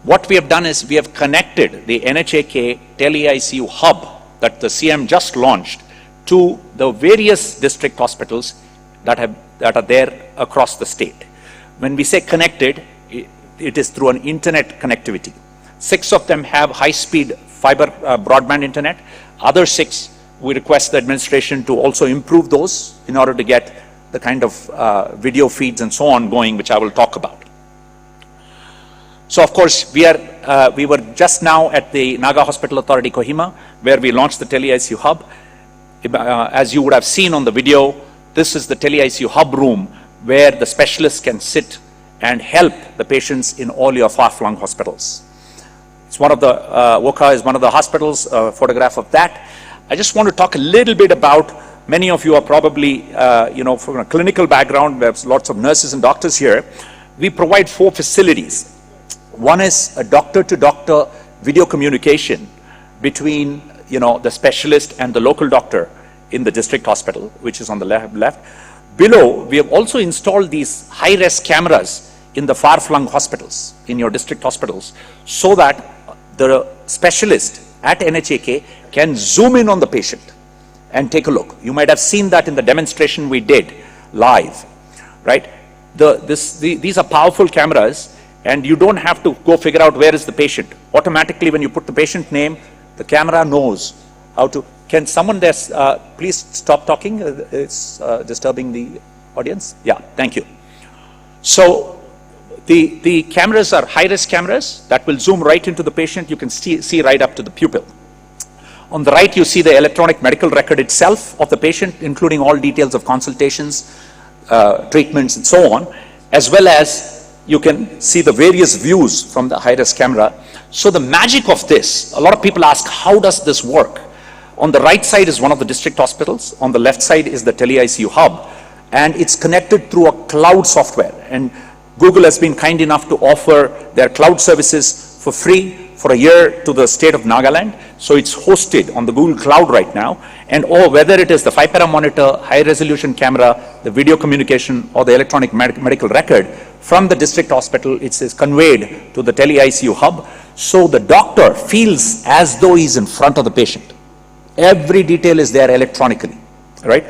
What we have done is we have connected the NHAK Tele ICU hub that the CM just launched to the various district hospitals that are there across the state. When we say connected, it is through an internet connectivity. 6 of them have high-speed fiber broadband internet. Other 6, we request the administration to also improve those in order to get the kind of video feeds and so on going, which I will talk about. So of course, we were just now at the Naga Hospital Authority Kohima, where we launched the Tele ICU hub. As you would have seen on the video, this is the Tele ICU hub room where the specialists can sit and help the patients in all your far-flung hospitals. It's one of the, Woka is one of the hospitals, a photograph of that. I just want to talk a little bit about, many of you are probably, from a clinical background, we have lots of nurses and doctors here. We provide 4 facilities. One is a doctor-to-doctor video communication between, the specialist and the local doctor in the district hospital, which is on the left. Below, we have also installed these high-res cameras in the far-flung hospitals, in your district hospitals, so that the specialist at NHAK can zoom in on the patient and take a look. You might have seen that in the demonstration we did live, right? These are powerful cameras, and you don't have to go figure out where is the patient. Automatically, when you put the patient name, the camera knows how to. Can someone there please stop talking? It's disturbing the audience. Yeah, thank you. So the cameras are high-res cameras that will zoom right into the patient. You can see right up to the pupil. On the right, you see the electronic medical record itself of the patient, including all details of consultations, treatments, and so on, as well as you can see the various views from the high-res camera. So the magic of this, a lot of people ask, how does this work? On the right side is one of the district hospitals. On the left side is the Tele ICU hub. And it's connected through a cloud software. And Google has been kind enough to offer their cloud services for free for a year to the state of Nagaland. So it's hosted on the Google Cloud right now. And whether it is the 5-para monitor, high-resolution camera, the video communication, or the electronic medical record, from the district hospital, it is conveyed to the Tele ICU hub. So the doctor feels as though he's in front of the patient. Every detail is there electronically, right?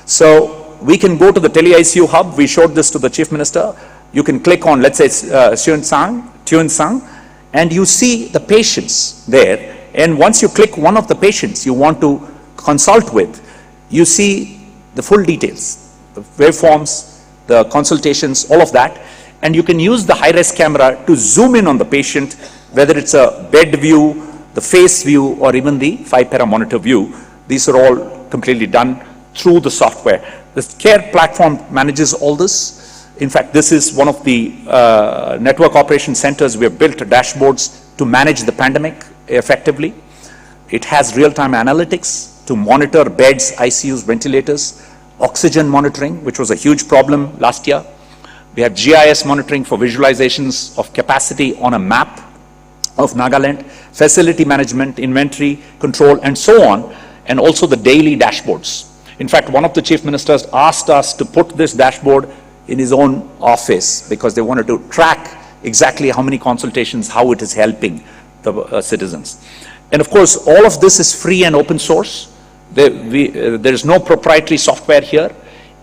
So we can go to the Tele ICU hub. We showed this to the Chief Minister. You can click on, let's say, Tuensang, and you see the patients there. And once you click one of the patients you want to consult with, you see the full details, the waveforms, the consultations, all of that. And you can use the high-res camera to zoom in on the patient, whether it's a bed view, the face view, or even the 5-para monitor view. These are all completely done through the software. The care platform manages all this. In fact, this is one of the network operation centers. We have built dashboards to manage the pandemic effectively. It has real-time analytics to monitor beds, ICUs, ventilators, oxygen monitoring, which was a huge problem last year. We have GIS monitoring for visualizations of capacity on a map of Nagaland, facility management, inventory control, and so on, and also the daily dashboards. In fact, one of the chief ministers asked us to put this dashboard in his own office because they wanted to track exactly how many consultations, how it is helping the citizens. And of course, all of this is free and open source. There is no proprietary software here.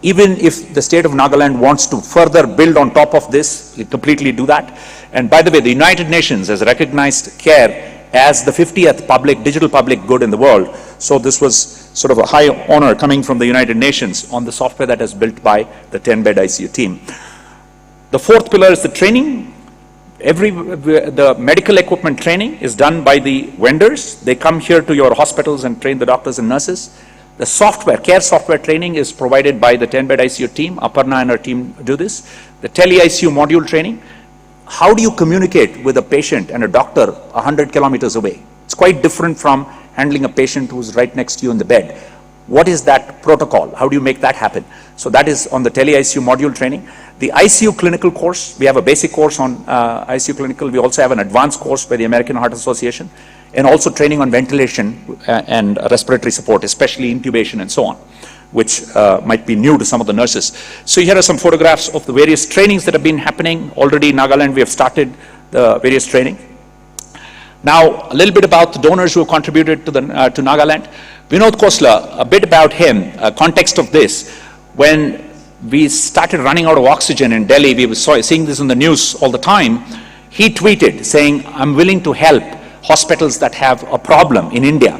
Even if the state of Nagaland wants to further build on top of this, we completely do that. And by the way, the United Nations has recognized CARE as the 50th digital public good in the world. So this was sort of a high honor coming from the United Nations on the software that is built by the 10bedICU team. The fourth pillar is the training. The medical equipment training is done by the vendors. They come here to your hospitals and train the doctors and nurses. The software, CARE software training is provided by the 10bedICU team. Aparna and her team do this. The Tele ICU module training. How do you communicate with a patient and a doctor 100 kilometers away? It's quite different from handling a patient who's right next to you in the bed. What is that protocol? How do you make that happen? So that is on the Tele ICU module training. The ICU clinical course, we have a basic course on ICU clinical. We also have an advanced course by the American Heart Association, and also training on ventilation and respiratory support, especially intubation and so on, which might be new to some of the nurses. So here are some photographs of the various trainings that have been happening. Already in Nagaland, we have started the various training. Now, a little bit about the donors who have contributed to Nagaland. Vinod Khosla, a bit about him, context of this. When we started running out of oxygen in Delhi, we were seeing this in the news all the time. He tweeted saying, I'm willing to help hospitals that have a problem in India.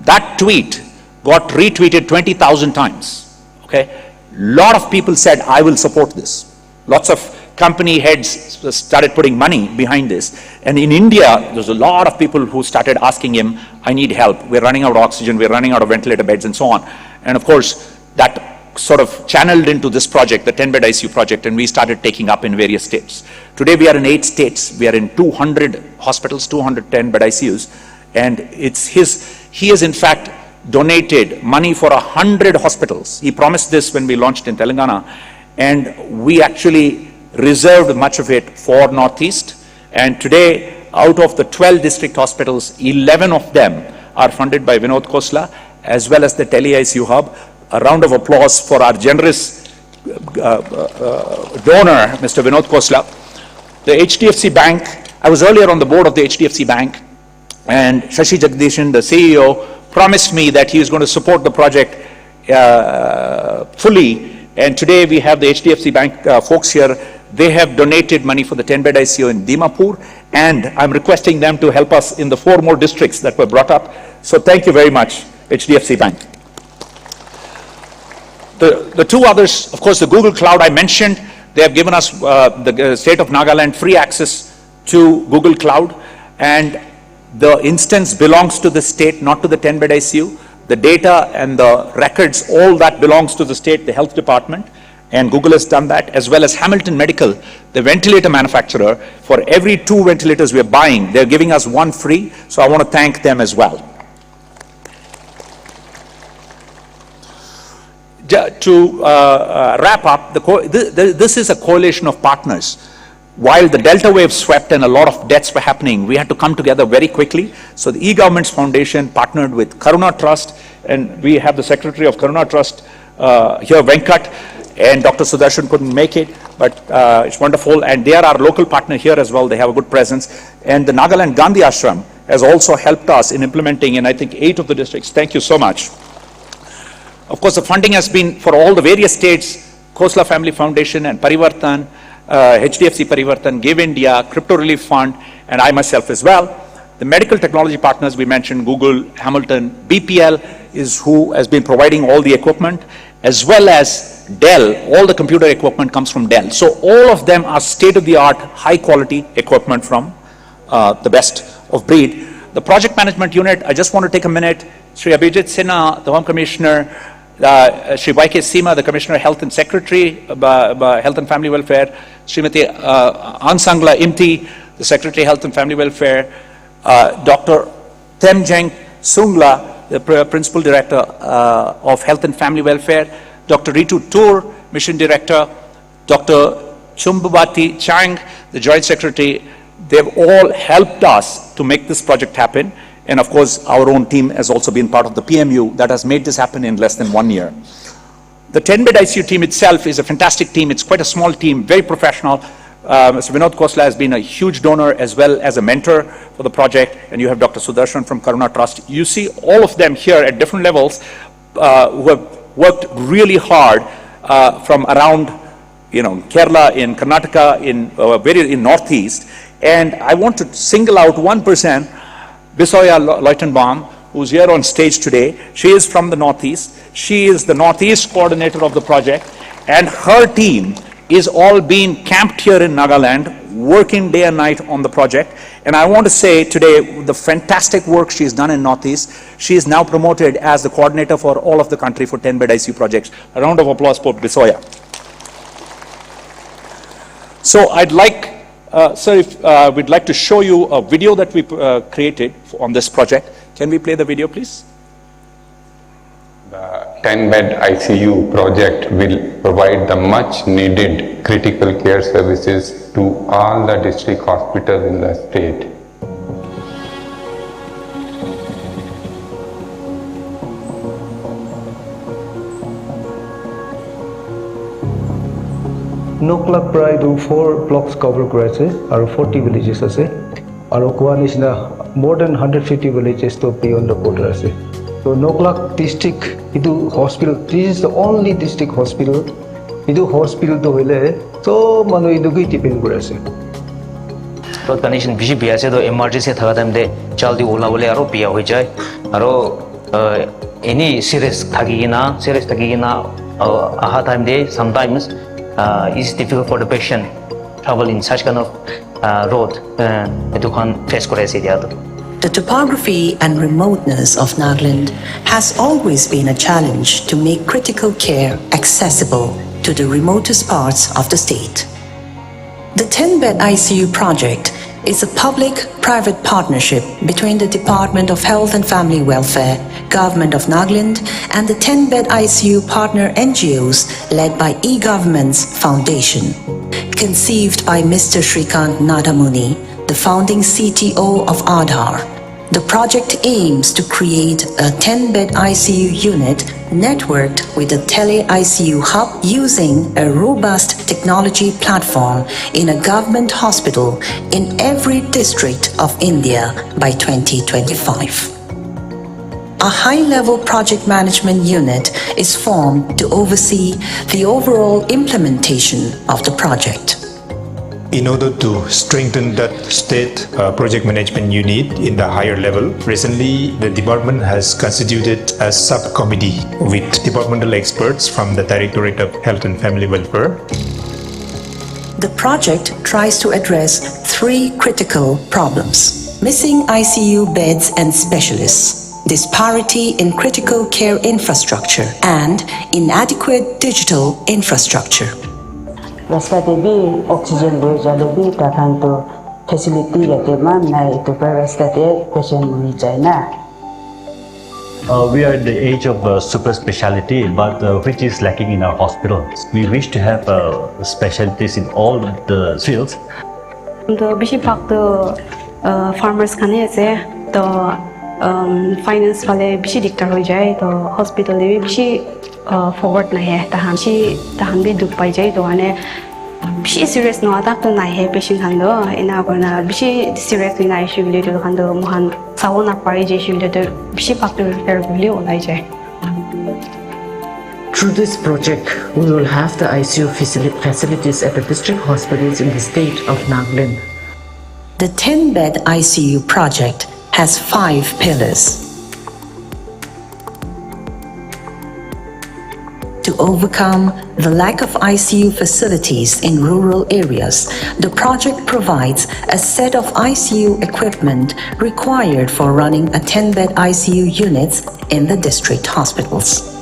That tweet got retweeted 20,000 times. Okay, lot of people said, I will support this. Lots of company heads started putting money behind this. And in India, there's a lot of people who started asking him, I need help. We're running out of oxygen, we're running out of ventilator beds and so on. And of course, that sort of channeled into this project, the 10bedICU project, and we started taking up in various states. Today we are in 8 states. We are in 200 hospitals, 200 10bedICUs. And he has in fact donated money for 100 hospitals. He promised this when we launched in Telangana, and we actually reserved much of it for Northeast. And today, out of the 12 district hospitals, 11 of them are funded by Vinod Khosla, as well as the Tele ICU hub. A round of applause for our generous donor, Mr. Vinod Khosla. The HDFC Bank, I was earlier on the board of the HDFC Bank, and Shashi Jagdishan, the CEO, promised me that he is going to support the project fully. And today we have the HDFC Bank folks here. They have donated money for the 10bedICU in Dimapur, and I'm requesting them to help us in the 4 more districts that were brought up. So thank you very much, HDFC Bank. The 2 others, of course, the Google Cloud I mentioned, they have given us, the state of Nagaland, free access to Google Cloud, and the instance belongs to the state, not to the 10bedICU. The data and the records, all that belongs to the state, the health department, and Google has done that, as well as Hamilton Medical, the ventilator manufacturer. For every 2 ventilators we are buying, they're giving us 1 free, so I want to thank them as well. To wrap up, this is a coalition of partners. While the Delta wave swept and a lot of deaths were happening, we had to come together very quickly. So the eGovernments Foundation partnered with Karuna Trust, and we have the Secretary of Karuna Trust here, Venkat, and Dr. Sudarshan couldn't make it, but it's wonderful. And they are our local partner here as well. They have a good presence. And the Nagaland Gandhi Ashram has also helped us in implementing in, I think, 8 of the districts. Thank you so much. Of course, the funding has been for all the various states, Khosla Family Foundation and Parivartan, HDFC Parivartan, Give India, Crypto Relief Fund, and I myself as well. The medical technology partners we mentioned, Google, Hamilton, BPL is who has been providing all the equipment, as well as Dell. All the computer equipment comes from Dell. So all of them are state-of-the-art, high-quality equipment from the best of breed. The project management unit, I just want to take a minute. Sri Abhijit Sinha, the Home Commissioner, Sri Y.K. Seema, the Commissioner of Health and Secretary, Health and Family Welfare, Srimati Ansangla Imti, the Secretary of Health and Family Welfare, Dr. Temjeng Sungla, the Principal Director of Health and Family Welfare, Dr. Ritu Toor, Mission Director, Dr. Chumbabati Chang, the Joint Secretary. They've all helped us to make this project happen. And of course, our own team has also been part of the PMU that has made this happen in less than 1 year. The 10-bed ICU team itself is a fantastic team. It's quite a small team, very professional. Mr. Vinod Khosla has been a huge donor as well as a mentor for the project, and you have Dr. Sudarshan from Karuna Trust. You see all of them here at different levels who have worked really hard from around, Kerala, in Karnataka, in Northeast. And I want to single out one person, Bisoya Leutenbaum, who's here on stage today. She is from the Northeast. She is the Northeast coordinator of the project, and her team is all being camped here in Nagaland, working day and night on the project. And I want to say today, the fantastic work she's done in Northeast, she is now promoted as the coordinator for all of the country for 10-bed ICU projects. A round of applause for Bisoya. So I'd like, sir, if we'd like to show you a video that we created on this project. Can we play the video, please? The 10-bed ICU project will provide the much needed critical care services to all the district hospitals in the state. Noklak Pride 4 blocks cover graces are 40 villages ase aru Kuan is more than 150 villages to be on the border ase. So Noklak district idu hospital, this is the only district hospital. Idu hospital to hile so manu idu ki depend kore ase. So condition bishi biya ase to emergency thaga time de jaldi ola bole aro biya hoi jai aro any serious thagigina aha time de sometimes it's difficult for the patient travel in such kind of road to face kore ase dia. The topography and remoteness of Nagaland has always been a challenge to make critical care accessible to the remotest parts of the state. The 10-bed ICU project is a public-private partnership between the Department of Health and Family Welfare, Government of Nagaland, and the 10-bed ICU partner NGOs led by eGovernment's Foundation. Conceived by Mr. Shrikant Nadamuni, the founding CTO of Aadhar, the project aims to create a 10-bed ICU unit networked with a Tele ICU hub using a robust technology platform in a government hospital in every district of India by 2025. A high-level project management unit is formed to oversee the overall implementation of the project. In order to strengthen that state project management unit in the higher level, recently the department has constituted a subcommittee with departmental experts from the Directorate of Health and Family Welfare. The project tries to address three critical problems: missing ICU beds and specialists, disparity in critical care infrastructure, and inadequate digital infrastructure. Rasta debi oxygen go jalobi takan to facility yate man na ito per rasta de patient muni jaina. We are in the age of super specialty, but which is lacking in our hospitals. We wish to have specialties in all the fields. The bishi pak the farmers kane ase the finance wale bishi diktar hoi jai to hospital de bishi forward na hai tahan bi duk pai jai to ane bishi serious no atak to na hai patient han do ina korna bishi serious na issue le to han do mohan sawona pari je issue le to bishi pak to repair buli olai jai. Through this project, we will have the ICU facilities at the district hospitals in the state of Nagaland. The 10-bed ICU project has 5 pillars. To overcome the lack of ICU facilities in rural areas, the project provides a set of ICU equipment required for running a 10-bed ICU units in the district hospitals.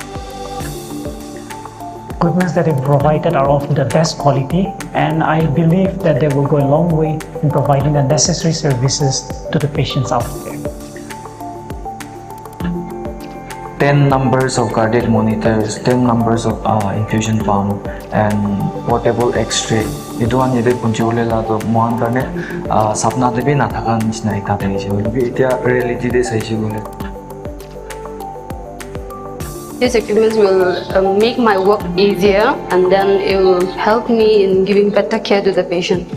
Equipments that are provided are of the best quality, and I believe that they will go a long way in providing the necessary services to the patients out there. 10 numbers of cardiac monitors, 10 numbers of infusion pump, and portable X-ray. Ito ang nilid kung siya ulit lato muhan kane sapna tabi natakan isna itatay siya ulit. Ito reality de sa siya ulit. These equipments will make my work easier, and then it will help me in giving better care to the patient.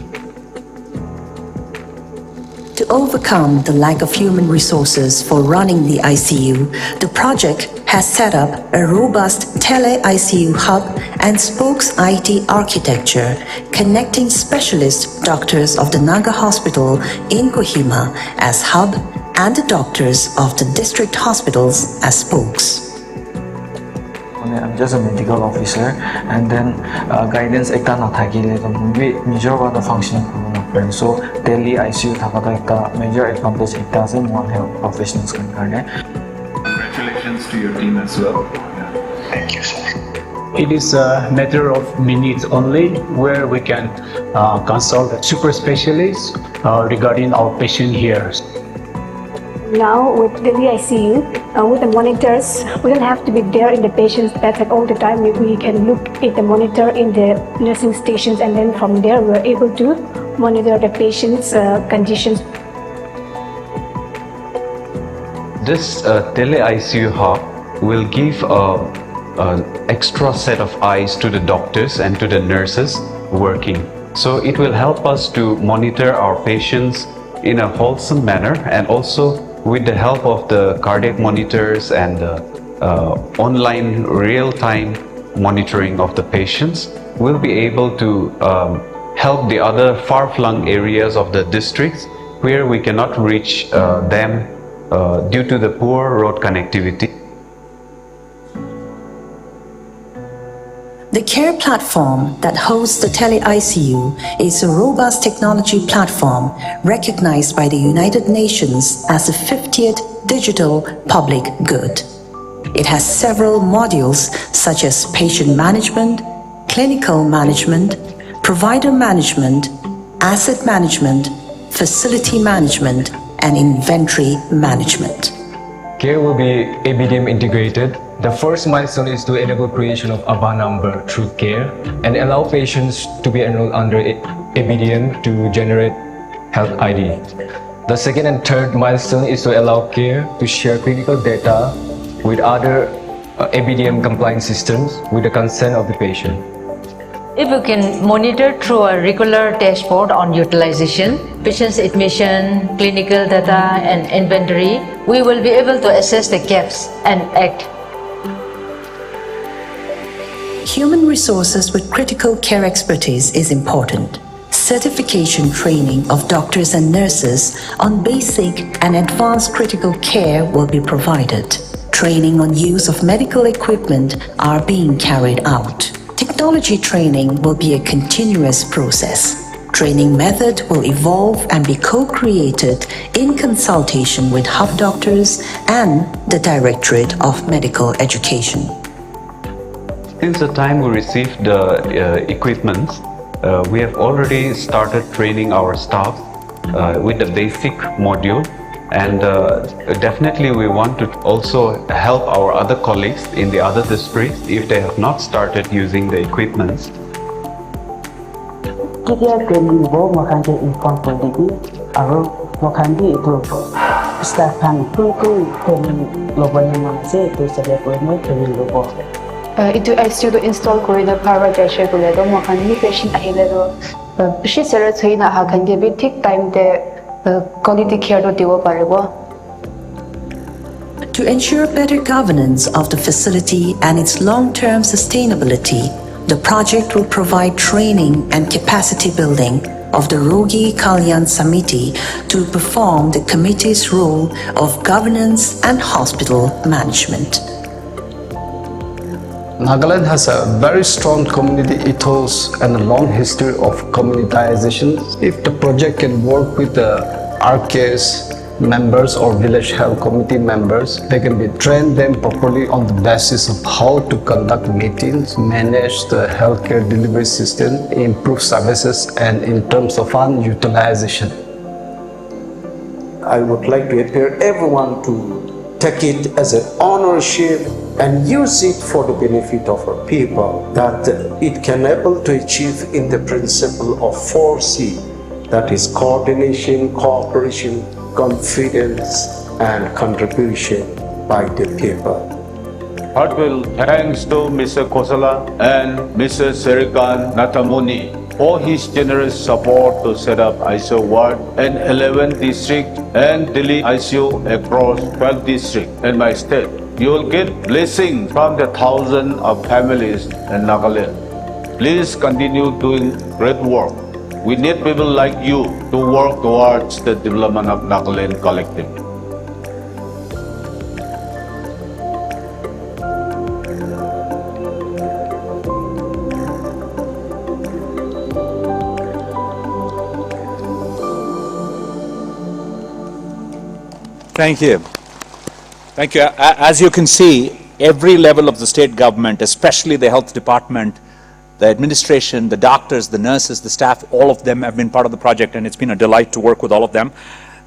To overcome the lack of human resources for running the ICU, the project has set up a robust Tele ICU hub and spokes IT architecture, connecting specialist doctors of the Naga Hospital in Kohima as hub and the doctors of the district hospitals as spokes. I'm just a medical officer, and then guidance ekta na thakile to major what the functioning problem. So Tele ICU thakata ekta major advantage ekta ase more health professionals kan karne. Congratulations to your team as well. Thank you, sir. It is a matter of minutes only where we can consult a super specialist regarding our patient here. Now with Tele ICU, with the monitors, we don't have to be there in the patient's bedside all the time. We can look at the monitor in the nursing stations, and then from there we're able to monitor the patient's conditions. This Tele ICU hub will give an extra set of eyes to the doctors and to the nurses working. So it will help us to monitor our patients in a wholesome manner, and also with the help of the cardiac monitors and online real-time monitoring of the patients, we'll be able to help the other far-flung areas of the districts where we cannot reach them due to the poor road connectivity. The care platform that hosts the Tele ICU is a robust technology platform recognized by the United Nations as the 50th digital public good. It has several modules such as patient management, clinical management, provider management, asset management, facility management, and inventory management. Care will be ABDM integrated. The first milestone is to enable creation of ABA number through care and allow patients to be enrolled under ABDM to generate health ID. The second and third milestone is to allow care to share clinical data with other ABDM compliant systems with the consent of the patient. If we can monitor through a regular dashboard on utilization, patient's admission, clinical data, and inventory, we will be able to assess the gaps and act. Human resources with critical care expertise is important. Certification training of doctors and nurses on basic and advanced critical care will be provided. Training on use of medical equipment are being carried out. Technology training will be a continuous process. Training method will evolve and be co-created in consultation with hub doctors and the Directorate of Medical Education. Since the time we received the equipment, we have already started training our staff with the basic module, and definitely we want to also help our other colleagues in the other districts if they have not started using the equipment. Kita training bo makanje inform kodigi aro makandi itu staff kan tu training lobanya mase itu sabe ko no training lobo. Itu ICU to install kori na power gesture kule do makandi patient ahile do bishi sera chhoi na ha kan ge bi thik time de quality care do diwo parebo. To ensure better governance of the facility and its long-term sustainability, the project will provide training and capacity building of the Rogi Kalyan Samiti to perform the committee's role of governance and hospital management. Nagaland has a very strong community ethos and a long history of communitization. If the project can work with the RKS members or village health committee members, they can be trained them properly on the basis of how to conduct meetings, manage the healthcare delivery system, improve services, and in terms of fund utilization. I would like to appeal everyone to take it as an ownership and use it for the benefit of our people, that it can able to achieve in the principle of 4C, that is coordination, cooperation, confidence, and contribution by the people. Heartfelt thanks to Mr. Kosala and Mr. Serikan Natamuni for his generous support to set up ICU ward in 11 districts and Tele ICU across 12 districts in my state. You will get blessings from the thousands of families in Nagaland. Please continue doing great work. We need people like you to work towards the development of Nagaland collectively. Thank you. Thank you. As you can see, every level of the state government, especially the health department, the administration, the doctors, the nurses, the staff, all of them have been part of the project, and it's been a delight to work with all of them.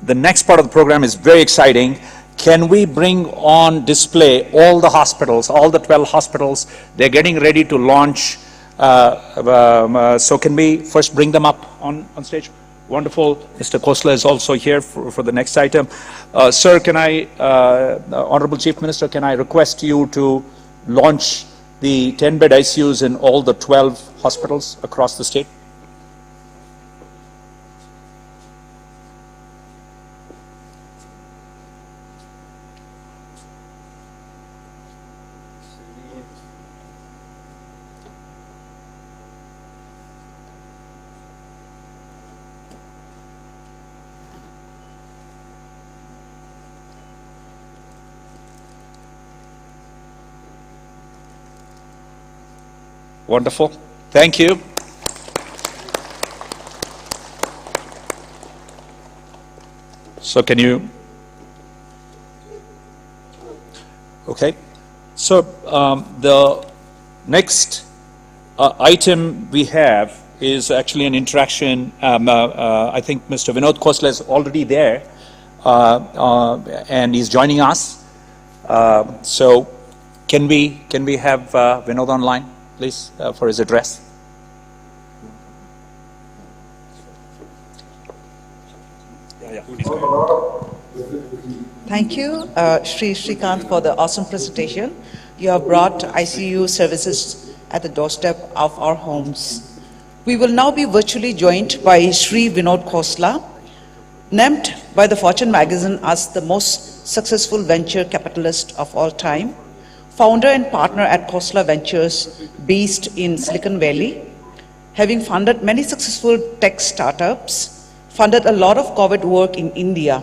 The next part of the program is very exciting. Can we bring on display all the hospitals, all the 12 hospitals? They're getting ready to launch. So can we first bring them up on stage? Wonderful. Mr. Khosla is also here for the next item. Sir, can I, Honorable Chief Minister, can I request you to launch the 10-bed ICUs in all the 12 hospitals across the state? Wonderful. Thank you. So can you... Okay. So the next item we have is actually an interaction. I think Mr. Vinod Khosla is already there and he's joining us. So can we have Vinod online, please, for his address? Thank you, Shri Srikant, for the awesome presentation. You have brought ICU services at the doorstep of our homes. We will now be virtually joined by Shri Vinod Khosla, named by the Fortune magazine as the most successful venture capitalist of all time, founder and partner at Khosla Ventures based in Silicon Valley, having funded many successful tech startups, funded a lot of COVID work in India.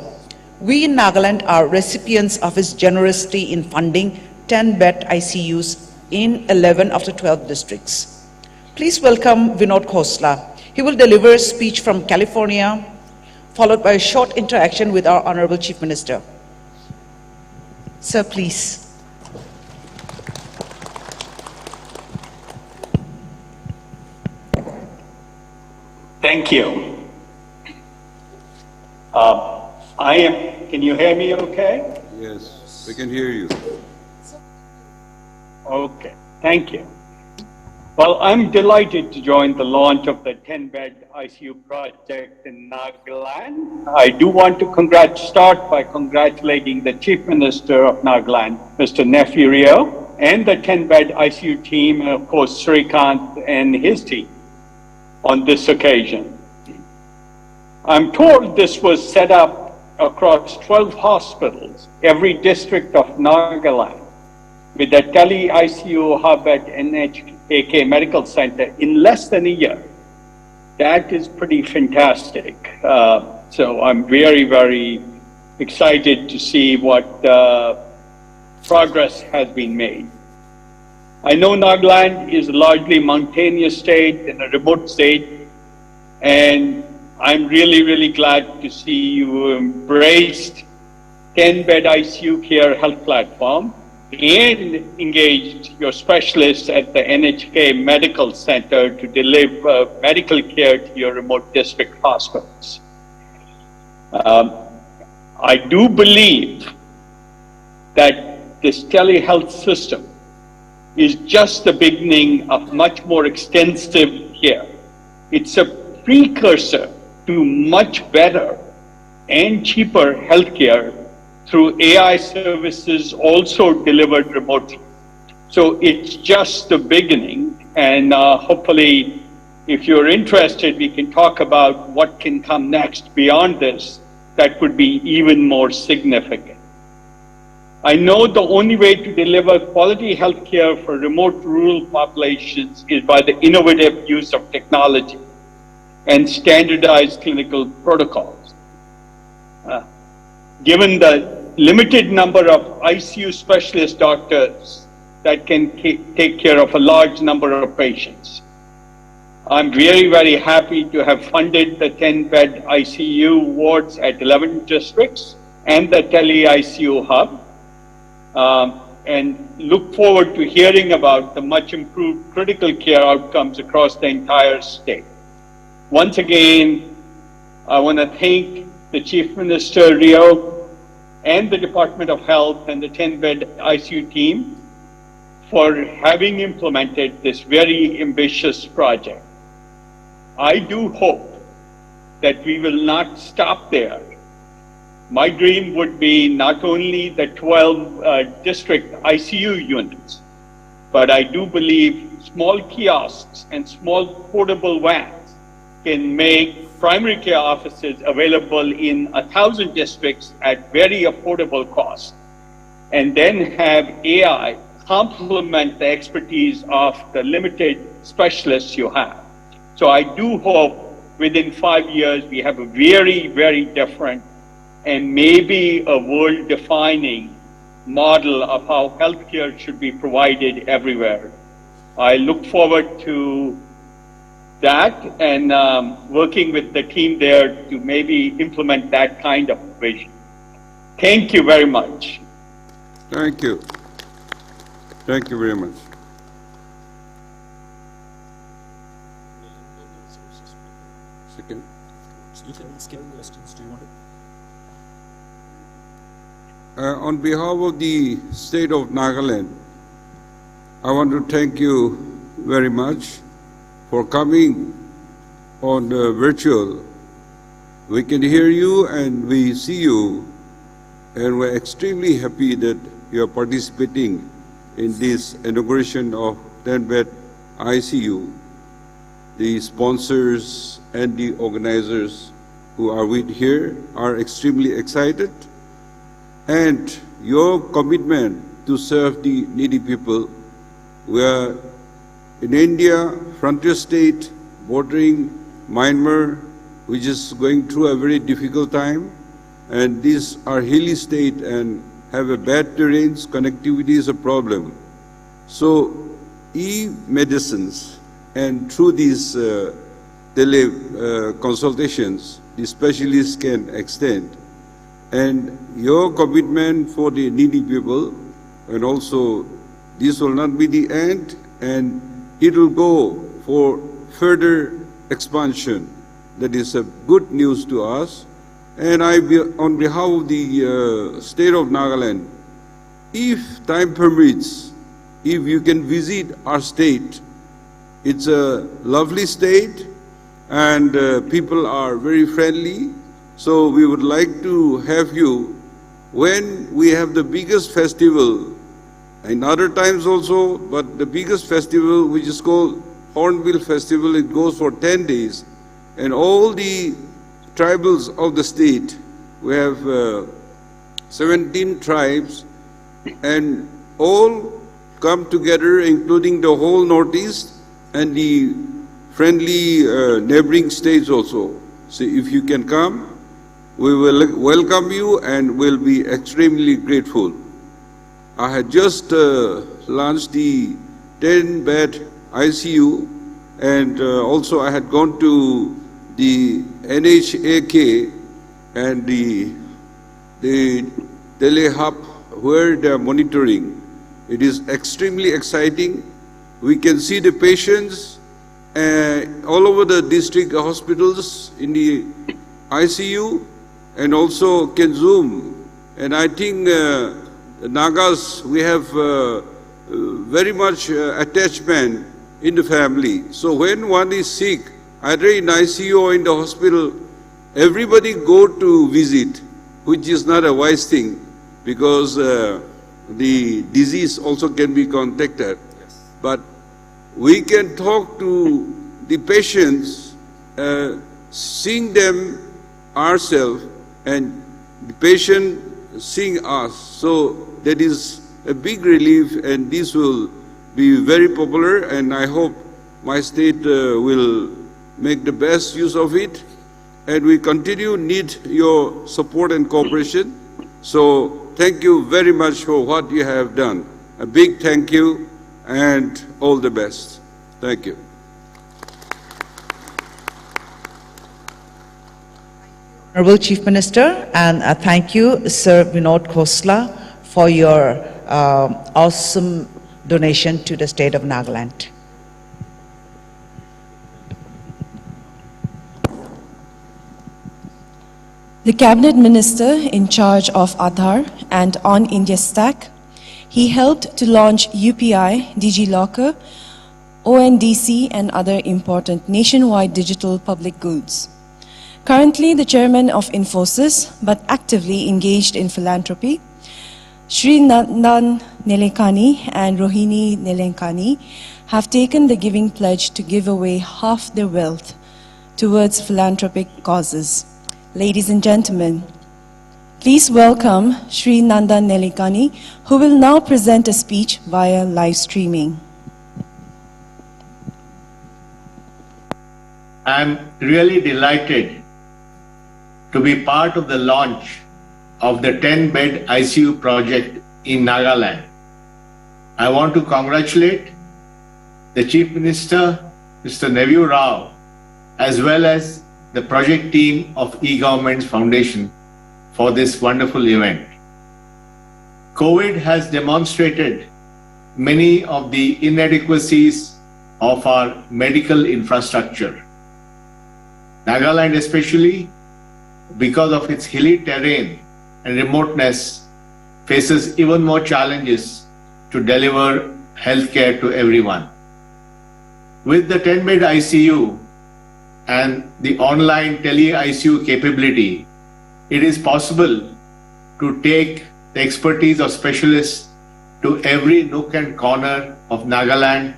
We in Nagaland are recipients of his generosity in funding 10-bed ICUs in 11 of the 12 districts. Please welcome Vinod Khosla. He will deliver a speech from California, followed by a short interaction with our Honorable Chief Minister. Sir, please. Thank you. Can you hear me okay? Yes, we can hear you. Okay, thank you. Well, I'm delighted to join the launch of the 10-bed ICU project in Nagaland. I do want to start by congratulating the Chief Minister of Nagaland, Mr. Nefirio, and the 10-bed ICU team, and of course, Srikant and his team on this occasion. I'm told this was set up across 12 hospitals, every district of Nagaland, with the Tele ICU hub at NHK Medical Center in less than a year. That is pretty fantastic. So I'm very, very excited to see what progress has been made. I know Nagaland is a largely mountainous state and a remote state, and I'm really, really glad to see you embraced 10-bed ICU care health platform and engaged your specialists at the NHK Medical Center to deliver medical care to your remote district hospitals. I do believe that this telehealth system is just the beginning of much more extensive care. It's a precursor to much better and cheaper healthcare through AI services also delivered remotely. So it's just the beginning, and hopefully, if you're interested, we can talk about what can come next beyond this that could be even more significant. I know the only way to deliver quality healthcare for remote rural populations is by the innovative use of technology and standardized clinical protocols. Given the limited number of ICU specialist doctors that can take care of a large number of patients, I'm very, very happy to have funded the 10-bed ICU wards at 11 districts and the Tele ICU hub, and look forward to hearing about the much improved critical care outcomes across the entire state. Once again, I want to thank the Chief Minister Rio and the Department of Health and the 10-bed ICU team for having implemented this very ambitious project. I do hope that we will not stop there. My dream would be not only the 12 district ICU units, but I do believe small kiosks and small portable vans can make primary care offices available in 1,000 districts at very affordable cost, and then have AI complement the expertise of the limited specialists you have. So I do hope within 5 years we have a very, very different and maybe a world-defining model of how healthcare should be provided everywhere. I look forward to that and working with the team there to maybe implement that kind of vision. Thank you very much. Thank you. Thank you very much. Second. You can skip questions. Do you want to? On behalf of the state of Nagaland, I want to thank you very much for coming on virtual. We can hear you and we see you, and we're extremely happy that you are participating in this inauguration of 10-bed ICU. The sponsors and the organizers who are with here are extremely excited, and your commitment to serve the needy people. We are in India, frontier state bordering Myanmar, which is going through a very difficult time, and these are hilly state and have a bad terrains, connectivity is a problem. So e-medicines and through these tele consultations, the specialists can extend. And your commitment for the needy people, and also this will not be the end, and it will go for further expansion. That is a good news to us. And on behalf of the state of Nagaland, if time permits, if you can visit our state, it's a lovely state and people are very friendly. So we would like to have you when we have the biggest festival, in other times also, but the biggest festival, which is called Hornbill Festival, it goes for 10 days. And all the tribals of the state, we have 17 tribes, and all come together, including the whole Northeast and the friendly neighboring states also. So if you can come, we will welcome you and will be extremely grateful. I had just launched the 10-bed ICU, and also I had gone to the NHAK and the Tele hub where they are monitoring. It is extremely exciting. We can see the patients all over the district hospitals in the ICU, and also can zoom. And I think Nagas, we have very much attachment in the family. So when one is sick, either in ICU or in the hospital, everybody go to visit, which is not a wise thing, because the disease also can be contacted. But we can talk to the patients, seeing them ourselves, and the patient seeing us. So that is a big relief, and this will be very popular, and I hope my state will make the best use of it. And we need your support and cooperation. So thank you very much for what you have done. A big thank you and all the best. Thank you. Honorable Chief Minister, and thank you, Sir Vinod Khosla, for your awesome donation to the state of Nagaland. The Cabinet Minister in charge of Aadhaar and On India Stack, he helped to launch UPI, DigiLocker, ONDC and other important nationwide digital public goods. Currently the chairman of Infosys, but actively engaged in philanthropy, Shri Nandan Nilekani and Rohini Nilekani have taken the giving pledge to give away half their wealth towards philanthropic causes. Ladies and gentlemen, please welcome Shri Nandan Nilekani, who will now present a speech via live streaming. I'm really delighted to be part of the launch of the 10-bed ICU project in Nagaland. I want to congratulate the Chief Minister, Mr. Neviu Rao, as well as the project team of E-Government's Foundation for this wonderful event. COVID has demonstrated many of the inadequacies of our medical infrastructure. Nagaland especially, because of its hilly terrain and remoteness, faces even more challenges to deliver healthcare to everyone. With the 10-bed ICU and the online Tele ICU capability, it is possible to take the expertise of specialists to every nook and corner of Nagaland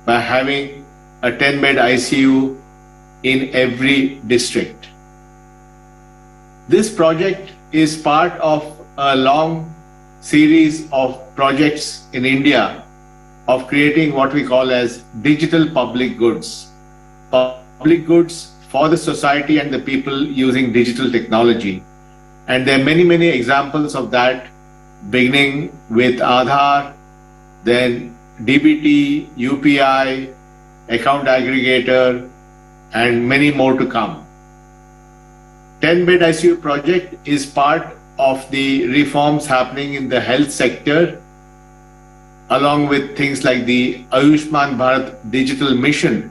by having a 10-bed ICU in every district. This project is part of a long series of projects in India of creating what we call as digital public goods. Public goods for the society and the people using digital technology. And there are many, many examples of that, beginning with Aadhaar, then DBT, UPI, account aggregator, and many more to come. 10-bed ICU project is part of the reforms happening in the health sector, along with things like the Ayushman Bharat Digital Mission,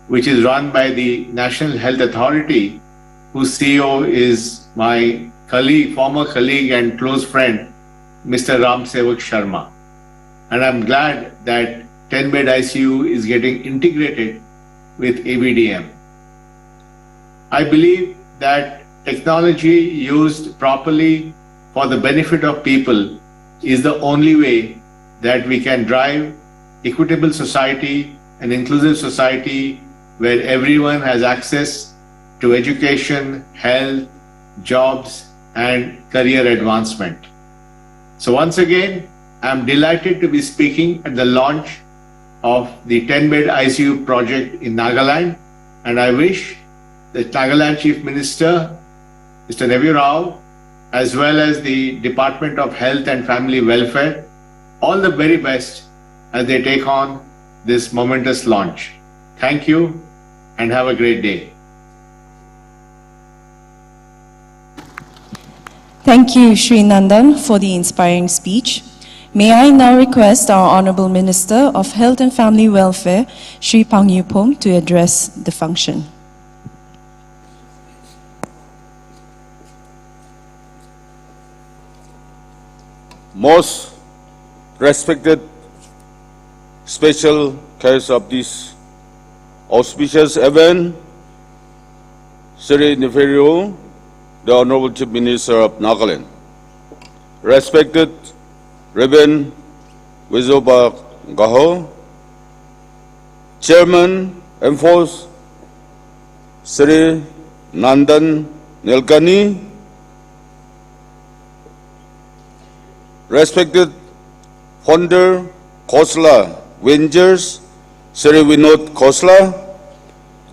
which is run by the National Health Authority, whose CEO is my colleague, former colleague and close friend, Mr. Ram Sevak Sharma. And I'm glad that 10-bed ICU is getting integrated with ABDM. I believe that technology used properly for the benefit of people is the only way that we can drive equitable society, an inclusive society where everyone has access to education, health, jobs, and career advancement. So once again, I'm delighted to be speaking at the launch of the 10-bed ICU project in Nagaland, and I wish the Nagaland Chief Minister, Mr. Neviu Rao, as well as the Department of Health and Family Welfare, all the very best as they take on this momentous launch. Thank you and have a great day. Thank you, Shri Nandan, for the inspiring speech. May I now request our Honorable Minister of Health and Family Welfare, Shri Pangyupom, to address the function. Most respected special guests of this auspicious event, Sri Neviu, the Honorable Chief Minister of Nagaland, respected Reverend Wizoba Gaho, Chairman Enforce Sri Nandan Nilkani, respected founder Khosla Ventures Sri Vinod Khosla,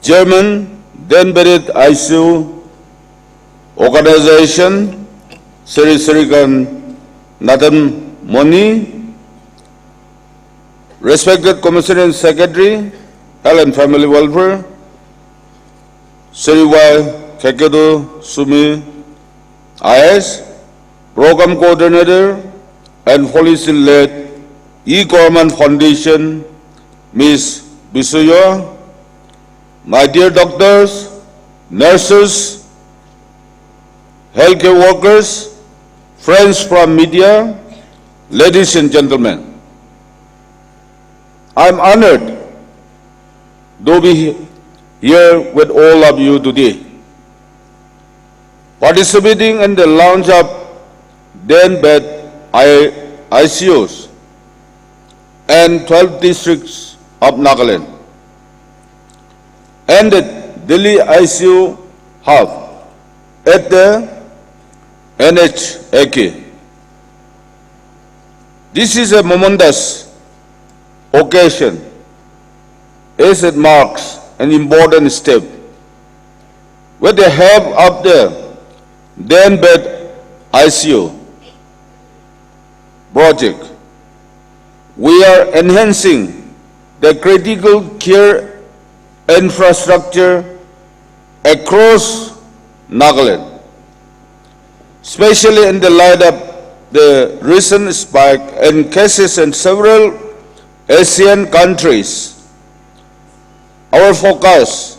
Chairman 10bedICU Organization Sri Srikan Nathan Moni, respected Commissioner and Secretary Health and Family Welfare Sri Y. Kekedo Sumi IS, Program Coordinator and Policy-led E-Government Foundation Ms. Bisuyo, my dear doctors, nurses, healthcare workers, friends from media, ladies and gentlemen, I am honored to be here with all of you today, participating in the launch of 10-bed ICUs and 12 districts of Nagaland and the Delhi ICU hub at the NHAK. This is a momentous occasion as it marks an important step. With the help of the 10-bed ICU project, we are enhancing the critical care infrastructure across Nagaland, especially in the light of the recent spike in cases in several Asian countries. Our focus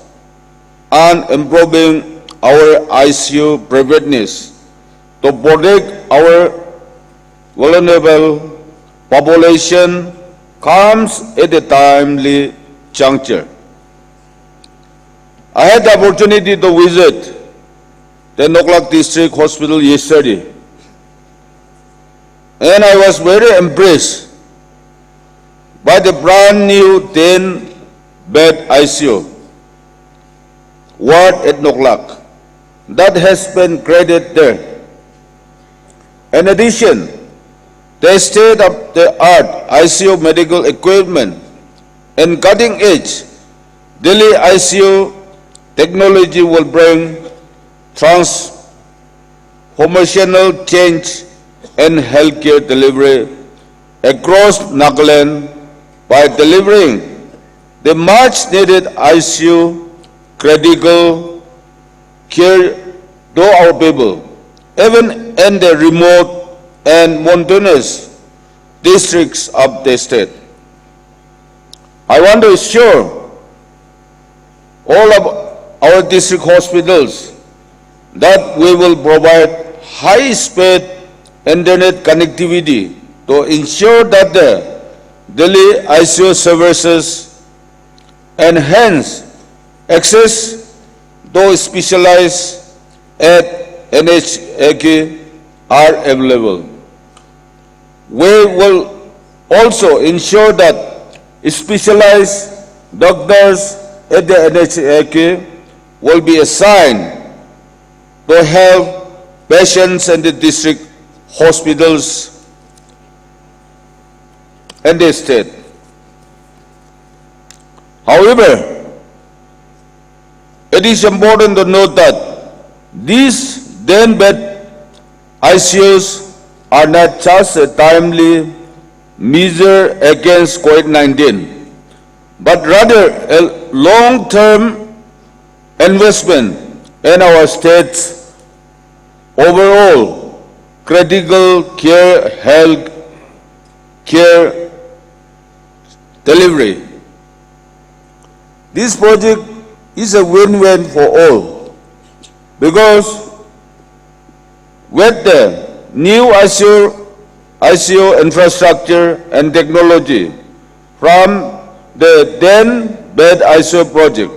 on improving our ICU preparedness to protect our vulnerable population comes at a timely juncture. I had the opportunity to visit the Noklak District Hospital yesterday, and I was very impressed by the brand new 10-bed ICU ward at Noklak that has been created there. In addition, the state-of-the-art ICU medical equipment and cutting-edge Delhi ICU technology will bring transformational change in healthcare delivery across Nagaland by delivering the much-needed ICU critical care to our people, even in the remote and mountainous districts of the state. I want to assure all of our district hospitals that we will provide high-speed internet connectivity to ensure that the Delhi ICU services enhance access to specialized at NHAK are available. We will also ensure that specialized doctors at the NHAK will be assigned to help patients in the district hospitals in the state. However, it is important to note that these 10-bed ICUs are not just a timely measure against COVID-19, but rather a long-term investment in our state's overall critical care health care delivery. This project is a win-win for all because with the new ICU infrastructure and technology from the 10-bed ICU project,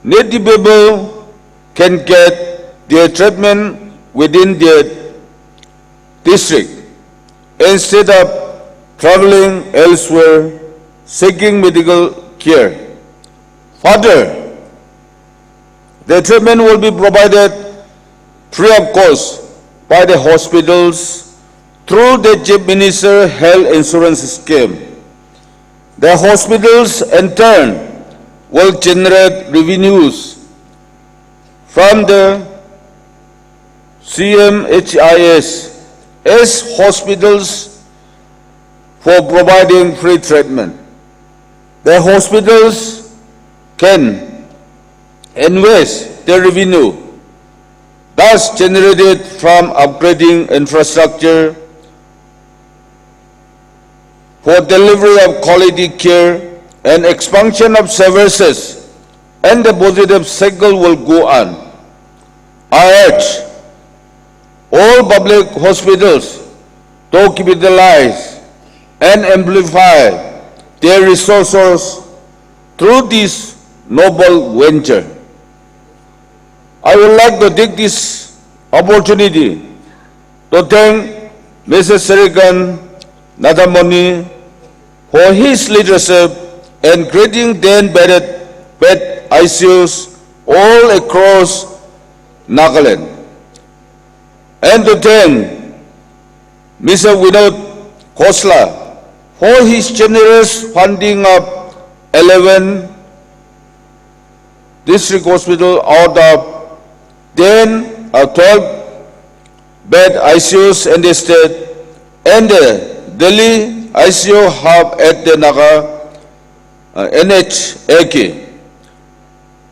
needy people can get their treatment within their district instead of traveling elsewhere seeking medical care. Further, the treatment will be provided free of cost by the hospitals through the Chief Minister Health Insurance Scheme. The hospitals, in turn, will generate revenues from the CMHIS as hospitals for providing free treatment. The hospitals can invest their revenue thus generated from upgrading infrastructure for delivery of quality care and expansion of services, and the positive cycle will go on. I urge all public hospitals to capitalize and amplify their resources through this noble venture. I would like to take this opportunity to thank Mrs. Sirikan Nadamoni for his leadership in creating 10-bed ICUs all across Nagaland, and to thank Mr. Vinod Khosla for his generous funding of 11 district hospitals out of 12-bed ICUs in the state, and the Delhi ICU hub at the NHAK.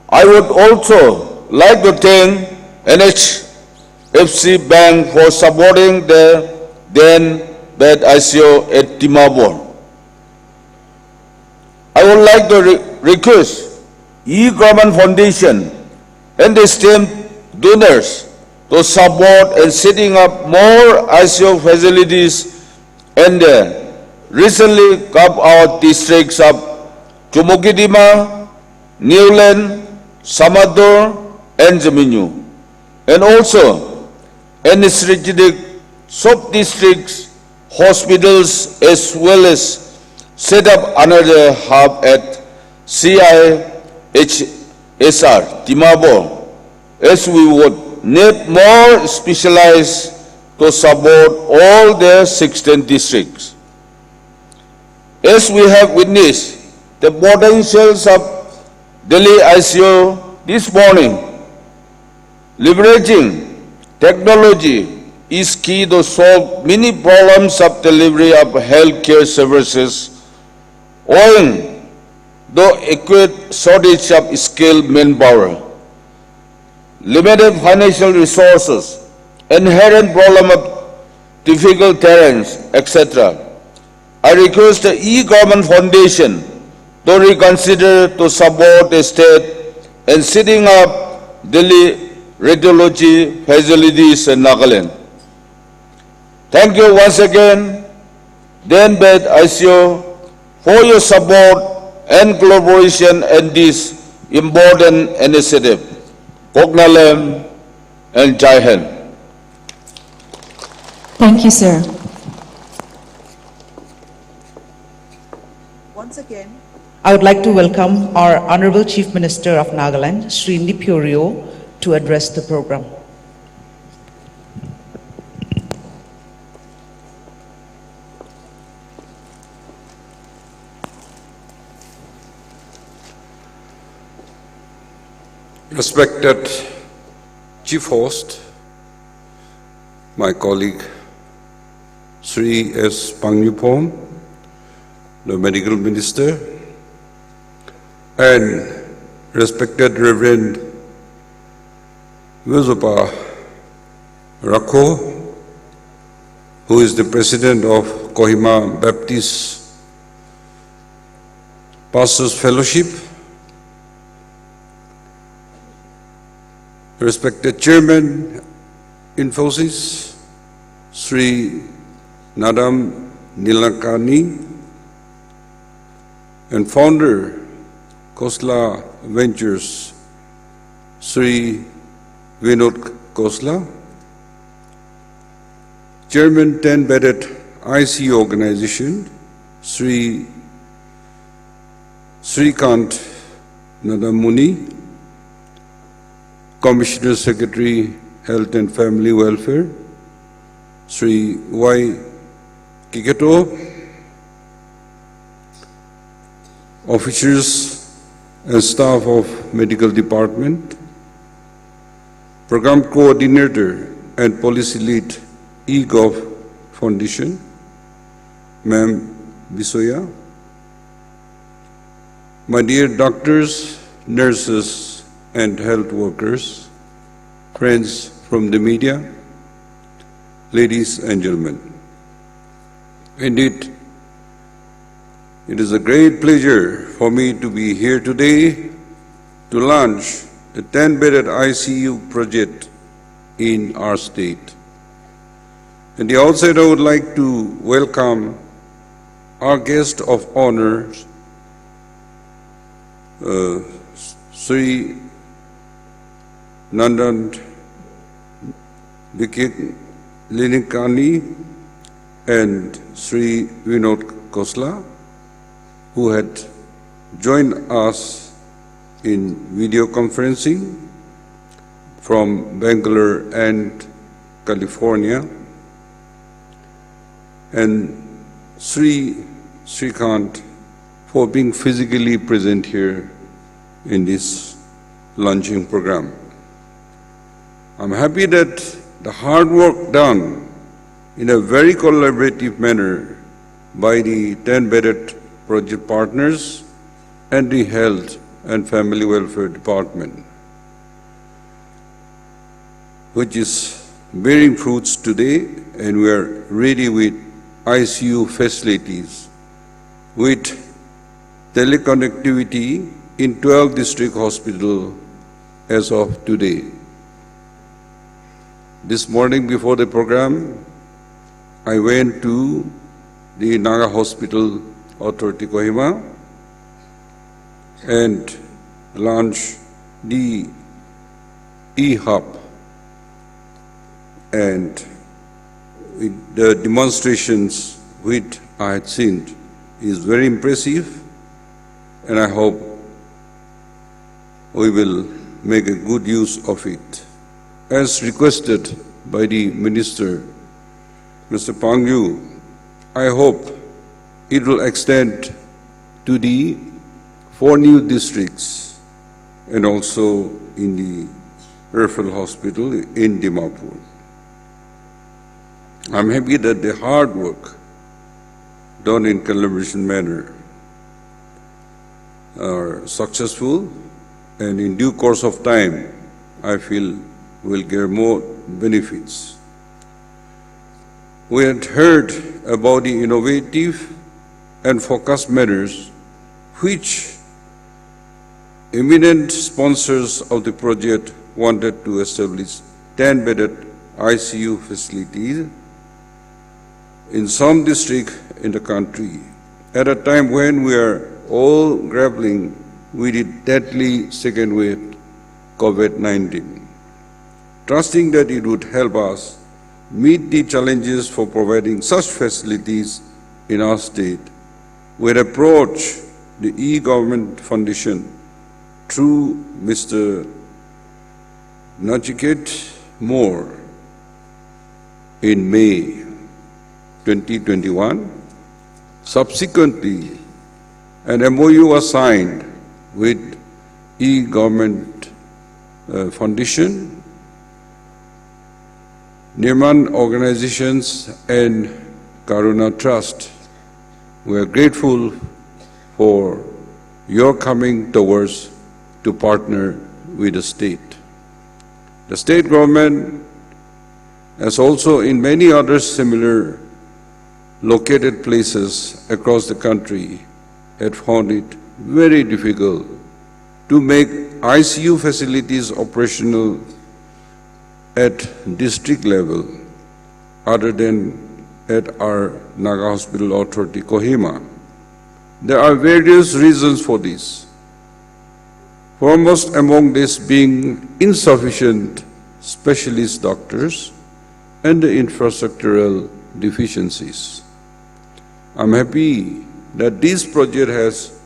I would also like to thank NHFC Bank for supporting the 10-bed ICU at Timabur. I would like to request E-Government Foundation and the state donors to support in setting up more ICU facilities in the recently carved-out districts of Chumukidima, Newland, Samador, and Jaminu, and also in the strategic sub-districts hospitals, as well as set up another hub at CIHSR, Timabur, as we would need more specialized to support all the 16 districts. As we have witnessed the potentials of Delhi ICU this morning, leveraging technology is key to solve many problems of delivery of healthcare services, owing to acute shortage of skilled manpower, limited financial resources, inherent problem of difficult terrains, etc. I request the E-Government Foundation to reconsider to support the state in setting up Delhi radiology facilities in Nagaland. Thank you once again, 10-bed ICU, for your support and collaboration in this important initiative. Kognalem and Jai Hind. Thank you, sir. Once again, I would like to welcome our Honorable Chief Minister of Nagaland, Sri Nipurio, to address the program. Respected Chief Host, my colleague Sri S. Pangyupom, the Medical Minister, and respected Reverend Vizopa Rakho, who is the President of Kohima Baptist Pastors Fellowship, respected Chairman Infosys, Sri Nadam Nilakani, and Founder Khosla Ventures, Sri Vinod Khosla, Chairman 10-bedded ICU organization, Sri Srikant Nadamuni, Commissioner Secretary, Health and Family Welfare, Sri Y. Kiketo, officers and staff of Medical Department, Program Coordinator and Policy Lead, eGov Foundation, Ma'am Bisoya, my dear doctors, nurses, and health workers, friends from the media, ladies and gentlemen. Indeed, it is a great pleasure for me to be here today to launch the 10-bedded ICU project in our state. At the outset, I would like to welcome our guest of honor, Sri Nandan Linikani and Sri Vinod Khosla, who had joined us in video conferencing from Bangalore and California, and Sri Srikant for being physically present here in this launching program. I'm happy that the hard work done in a very collaborative manner by the 10-bedded project partners and the Health and Family Welfare Department, which is bearing fruits today, and we are ready with ICU facilities, with teleconnectivity in 12 district hospitals as of today. This morning before the program, I went to the Naga Hospital Authority Kohima and launched the e-hub, and with the demonstrations which I had seen is very impressive, and I hope we will make a good use of it. As requested by the Minister, Mr. Pangyu, I hope it will extend to the 4 new districts and also in the referral hospital in Dimapur. I'm happy that the hard work done in collaboration manner are successful, and in due course of time, I feel we'll get more benefits. We had heard about the innovative and focused measures which eminent sponsors of the project wanted to establish 10-bedded ICU facilities in some districts in the country at a time when we are all grappling with the deadly second wave COVID-19. Trusting that it would help us meet the challenges for providing such facilities in our state, we approach the e-government foundation through Mr. Nachiket Moore in May 2021. Subsequently, an MOU was signed with e-government foundation, Nirman organizations and Karuna Trust. We are grateful for your coming towards to partner with the state. The state government, as also in many other similar located places across the country, had found it very difficult to make ICU facilities operational at district level other than at our Naga Hospital Authority, Kohima. There are various reasons for this. Foremost among this being insufficient specialist doctors and the infrastructural deficiencies. I'm happy that this project has,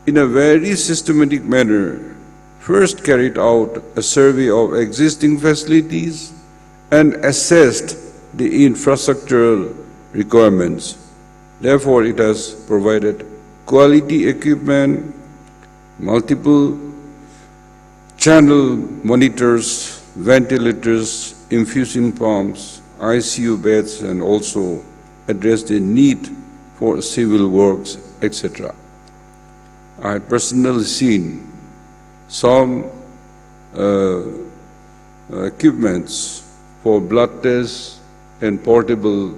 in a very systematic manner, first carried out a survey of existing facilities and assessed the infrastructural requirements. Therefore, it has provided quality equipment, multiple channel monitors, ventilators, infusion pumps, ICU beds, and also addressed the need for civil works, etc. I had personally seen some equipments for blood tests and portable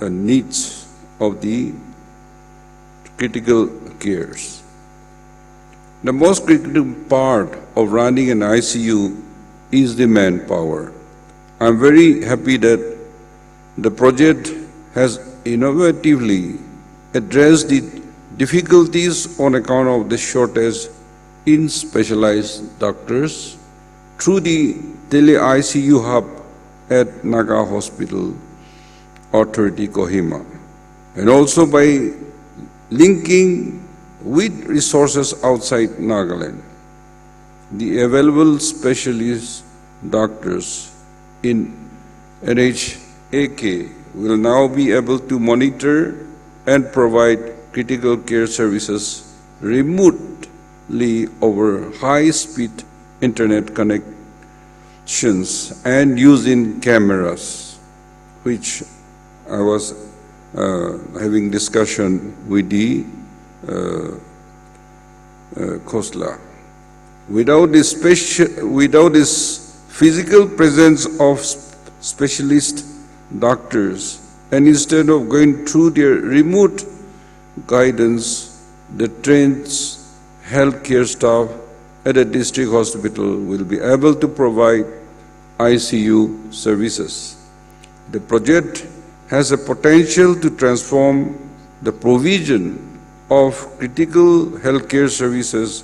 needs of the critical cares. The most critical part of running an ICU is the manpower. I'm very happy that the project has innovatively addressed the difficulties on account of the shortage in specialized doctors through the Tele ICU hub at Naga Hospital Authority Kohima, and also by linking with resources outside Nagaland. The available specialist doctors in NHAK will now be able to monitor and provide critical care services remotely over high-speed internet connections and using cameras, which I was having discussion with the COSLA. Without this physical presence of specialist doctors, and instead of going through their remote guidance, the trained healthcare staff at a district hospital will be able to provide ICU services. The project has a potential to transform the provision of critical healthcare services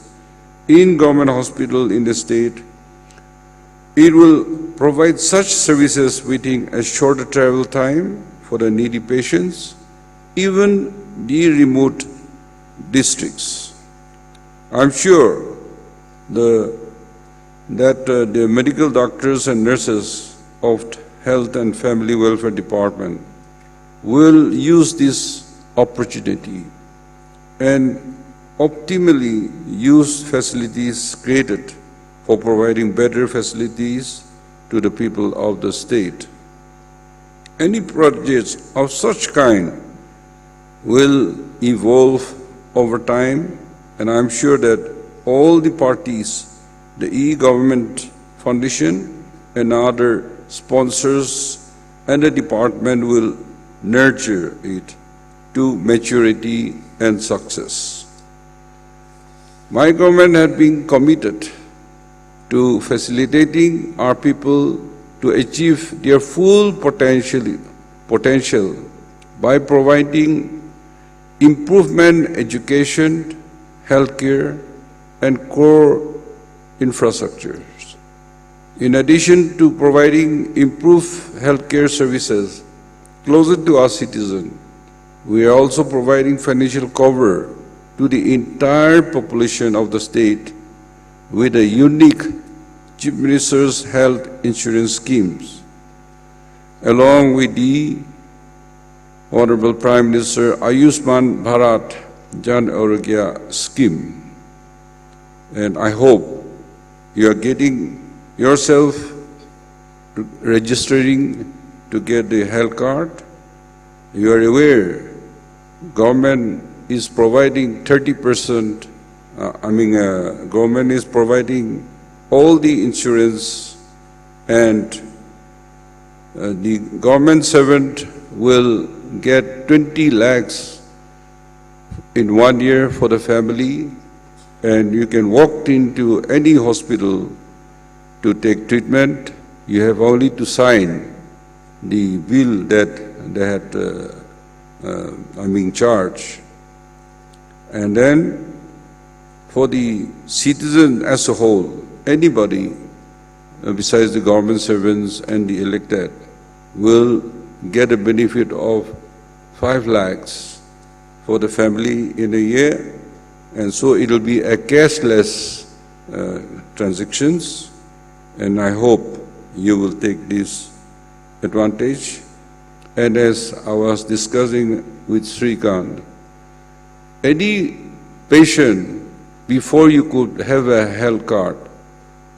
in government hospital in the state. It will provide such services within a shorter travel time for the needy patients, even the remote districts. I'm sure that the medical doctors and nurses of Health and Family Welfare Department will use this opportunity and optimally use facilities created for providing better facilities to the people of the state. Any projects of such kind will evolve over time, and I'm sure that all the parties, the e-government foundation and other sponsors and the department will nurture it to maturity and success. My government has been committed to facilitating our people to achieve their full potential by providing improvement education, healthcare, and core infrastructures. In addition to providing improved healthcare services closer to our citizens, we are also providing financial cover to the entire population of the state with a unique Chief Minister's health insurance schemes, along with the Honorable Prime Minister Ayushman Bharat Jan Arogya scheme. And I hope you are getting yourself registering to get the health card. You are aware government is providing 30%, government is providing all the insurance, and the government servant will get 20 lakhs in 1 year for the family, and you can walk into any hospital to take treatment. You have only to sign the bill that they had charged. And then for the citizen as a whole, anybody besides the government servants and the elected will get a benefit of 5 lakhs for the family in a year, and so it will be a cashless transactions, and I hope you will take this advantage. And as I was discussing with Srikant, any patient, before you could have a health card,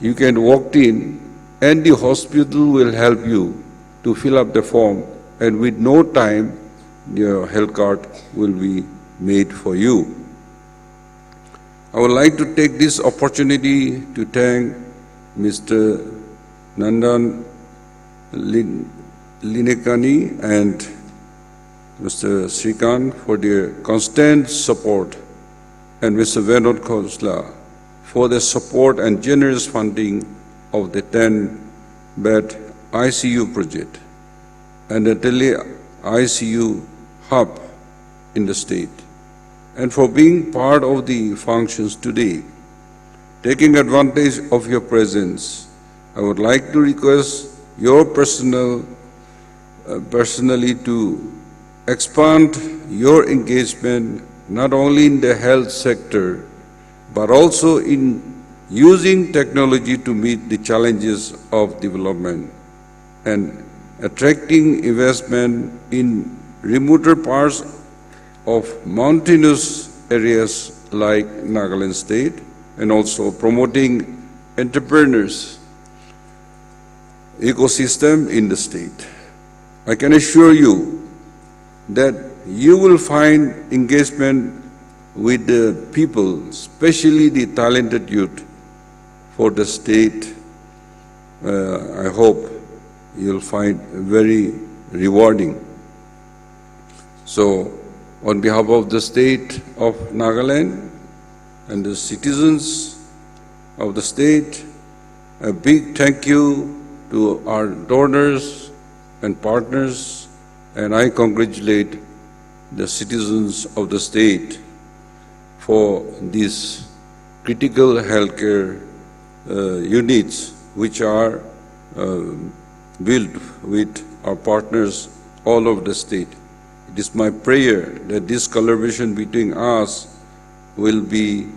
you can walk in and the hospital will help you to fill up the form, and with no time, your health card will be made for you. I would like to take this opportunity to thank Mr. Nandan Linekani and Mr. Srikant for their constant support, and Mr. Vinod Khosla for their support and generous funding of the 10-bed ICU project and the Tele ICU hub in the state, and for being part of the functions today. Taking advantage of your presence, I would like to request your personally to expand your engagement not only in the health sector, but also in using technology to meet the challenges of development and attracting investment in remoter parts of mountainous areas like Nagaland state, and also promoting entrepreneurs ecosystem in the state. I can assure you that you will find engagement with the people, especially the talented youth for the state. I hope you'll find very rewarding. So, on behalf of the state of Nagaland and the citizens of the state, a big thank you to our donors and partners, and I congratulate the citizens of the state for these critical healthcare units which are built with our partners all over the state. It is my prayer that this collaboration between us will be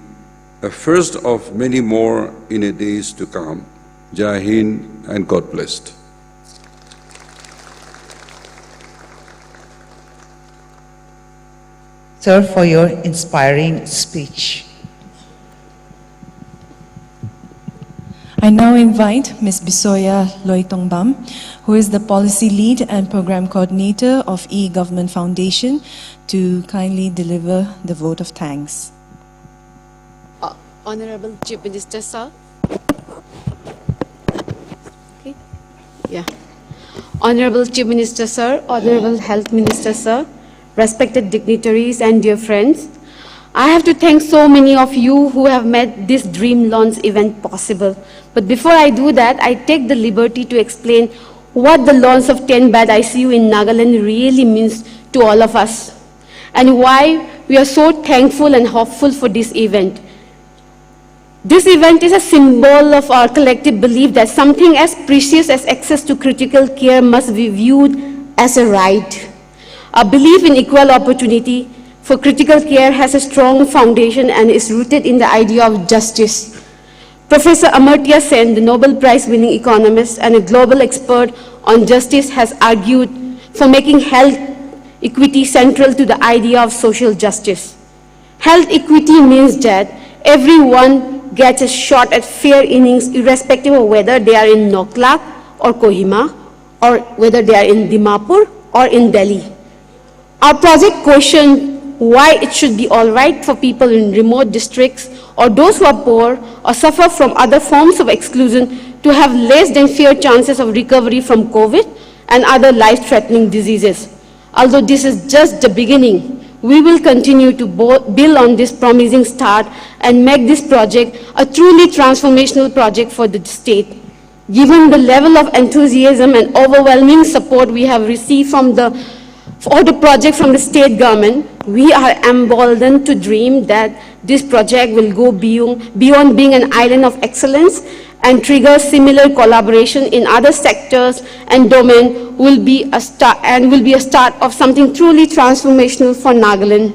a first of many more in the days to come. Jai Hind and God bless. Sir, for your inspiring speech. I now invite Ms. Bisoya Loitongbam, who is the Policy Lead and Program Coordinator of E-Government Foundation, to kindly deliver the vote of thanks. Honorable Chief Minister, sir. Okay. Yeah. Honorable Chief Minister, sir. Honorable Health Minister, sir. Respected dignitaries and dear friends, I have to thank so many of you who have made this dream launch event possible. But before I do that, I take the liberty to explain what the launch of 10bedICU in Nagaland really means to all of us, and why we are so thankful and hopeful for this event. This event is a symbol of our collective belief that something as precious as access to critical care must be viewed as a right. Our belief in equal opportunity for critical care has a strong foundation and is rooted in the idea of justice. Professor Amartya Sen, the Nobel Prize-winning economist and a global expert on justice, has argued for making health equity central to the idea of social justice. Health equity means that everyone gets a shot at fair innings irrespective of whether they are in Noklak or Kohima, or whether they are in Dimapur or in Delhi. Our project questioned why it should be all right for people in remote districts or those who are poor or suffer from other forms of exclusion to have less than fair chances of recovery from COVID and other life-threatening diseases. Although this is just the beginning, we will continue to build on this promising start and make this project a truly transformational project for the state. Given the level of enthusiasm and overwhelming support we have received for the project from the state government, we are emboldened to dream that this project will go beyond being an island of excellence and trigger similar collaboration in other sectors and domain will be a start of something truly transformational for Nagaland.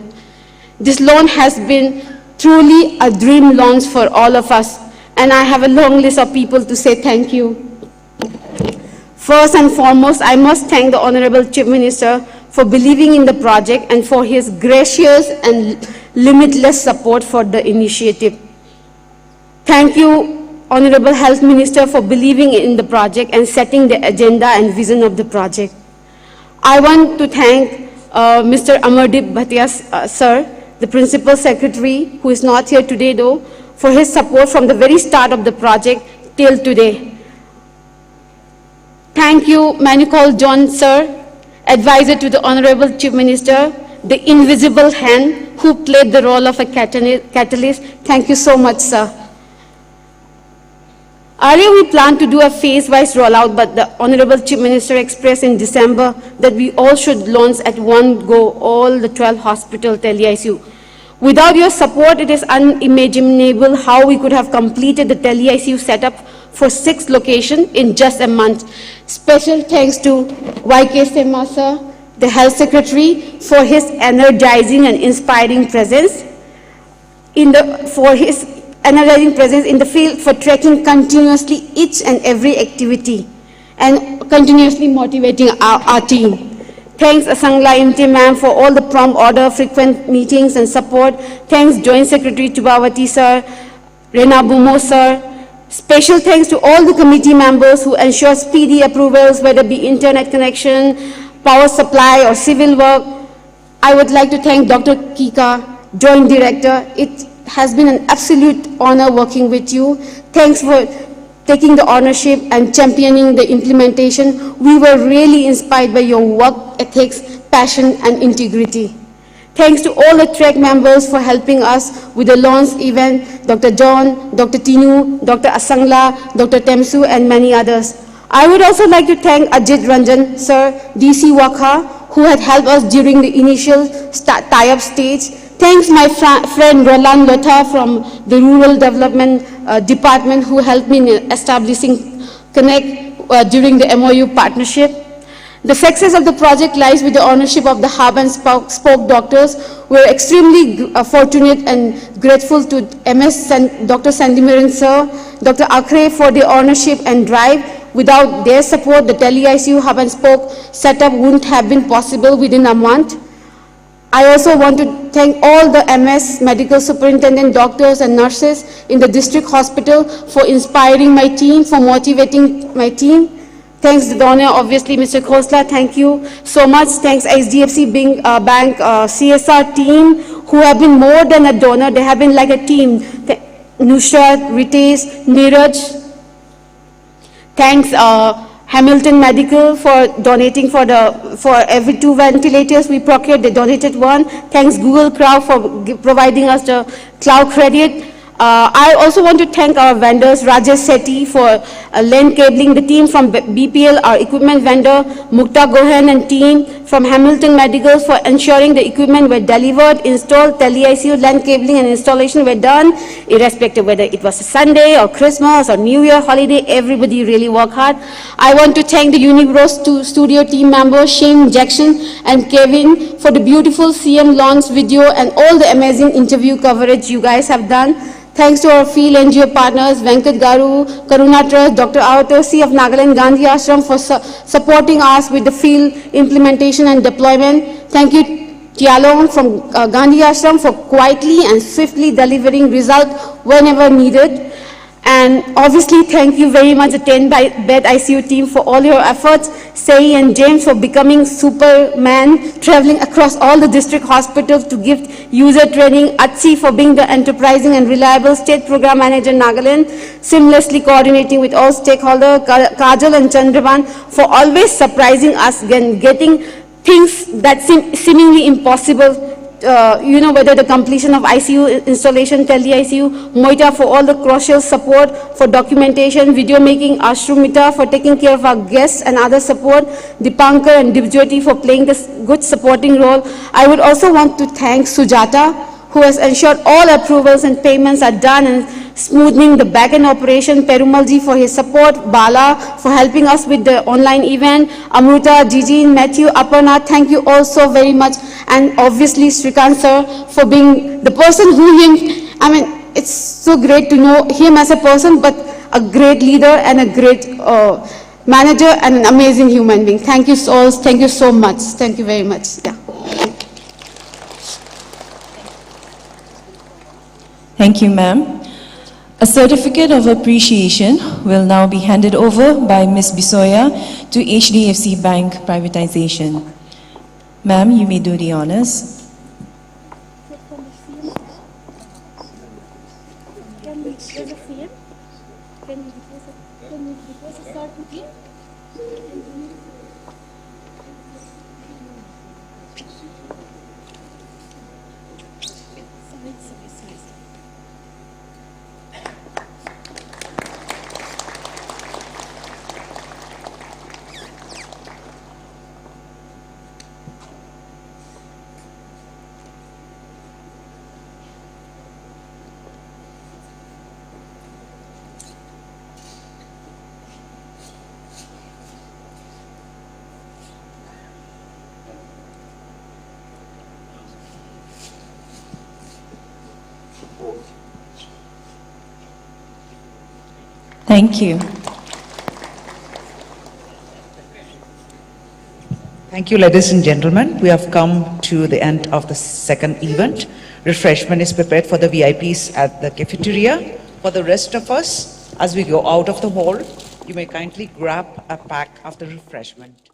This launch has been truly a dream launch for all of us, and I have a long list of people to say thank you. First and foremost, I must thank the Honorable Chief Minister for believing in the project and for his gracious and limitless support for the initiative. Thank you, Honorable Health Minister, for believing in the project and setting the agenda and vision of the project. I want to thank Mr. Amardeep Bhatia, sir, the Principal Secretary, who is not here today though, for his support from the very start of the project till today. Thank you, Manicol John, sir, advisor to the Honorable Chief Minister, the invisible hand who played the role of a catalyst. Thank you so much, sir. Earlier, we planned to do a phase-wise rollout, but the Honorable Chief Minister expressed in December that we all should launch at one go all the 12 hospital Tele ICU. Without your support, it is unimaginable how we could have completed the Tele ICU setup for 6 locations in just a month. Special thanks to YK Semasa, the Health Secretary, for his energizing and inspiring presence in the field for tracking continuously each and every activity and continuously motivating our team. Thanks Asangla Imti ma'am for all the prompt order, frequent meetings and support. Thanks Joint Secretary Tubawati sir, Rena Bumo sir. Special thanks to all the committee members who ensure speedy approvals, whether it be internet connection, power supply or civil work. I would like to thank Dr. Kika, Joint Director. It has been an absolute honor working with you. Thanks for taking the ownership and championing the implementation. We were really inspired by your work ethics, passion and integrity. Thanks to all the track members for helping us with the launch event, Dr. John, Dr. Tinu, Dr. Asangla, Dr. Temsu and many others. I would also like to thank Ajit Ranjan, sir, DC Wakha, who had helped us during the initial tie-up stage. Thanks my friend Roland Lotha from the Rural Development Department who helped me in establishing Connect during the MOU partnership. The success of the project lies with the ownership of the hub and spoke doctors. We're extremely fortunate and grateful to MS Dr. Sandimiran sir, Dr. Akre for the ownership and drive. Without their support, the Tele ICU hub and spoke setup wouldn't have been possible within a month. I also want to thank all the MS, medical superintendent, doctors and nurses in the district hospital for inspiring my team, for motivating my team. Thanks the donor, obviously Mr. Khosla, thank you so much. Thanks HDFC Bank CSR team who have been more than a donor, they have been like a team. Nusrat, Ritesh, Neeraj. Thanks Hamilton Medical for donating for every 2 ventilators we procured, they donated 1. Thanks Google Cloud for providing us the cloud credit. I also want to thank our vendors, Rajesh Sethi for LAN cabling, the team from BPL, our equipment vendor, Mukta Gohan and team from Hamilton Medical for ensuring the equipment were delivered, installed, Tele ICU, LAN cabling and installation were done, irrespective whether it was a Sunday or Christmas or New Year holiday, everybody really worked hard. I want to thank the Unibro studio team members, Shane, Jackson and Kevin for the beautiful CM launch video and all the amazing interview coverage you guys have done. Thanks to our field NGO partners, Venkat Garu, Karuna Trust, Dr. Avatosi of Nagaland Gandhi Ashram for supporting us with the field implementation and deployment. Thank you, Tialong from Gandhi Ashram for quietly and swiftly delivering results whenever needed. And obviously, thank you very much, the 10-bed ICU team for all your efforts. Sei and James for becoming Superman, traveling across all the district hospitals to give user training. Atsi for being the enterprising and reliable state program manager in Nagaland, seamlessly coordinating with all stakeholders. Kajal and Chandraban for always surprising us and getting things that seem seemingly impossible. Whether the completion of ICU installation, Tele ICU, Moita for all the crucial support for documentation, video making, Ashrumita for taking care of our guests and other support, Dipankar and Dibjyoti for playing this good supporting role. I would also want to thank Sujata, who has ensured all approvals and payments are done and smoothing the back-end operation, Perumalji for his support, Bala for helping us with the online event, Amruta, Gigi, Matthew, Aparna, thank you all so very much, and obviously Srikant sir for being the person it's so great to know him as a person, but a great leader and a great manager and an amazing human being. Thank you all, thank you so much, thank you very much. Yeah. Thank you, ma'am. A certificate of appreciation will now be handed over by Ms. Bisoya to HDFC Bank Privatization. Ma'am, you may do the honors. Thank you. Thank you, ladies and gentlemen. We have come to the end of the second event. Refreshment is prepared for the VIPs at the cafeteria. For the rest of us, as we go out of the hall, you may kindly grab a pack of the refreshment.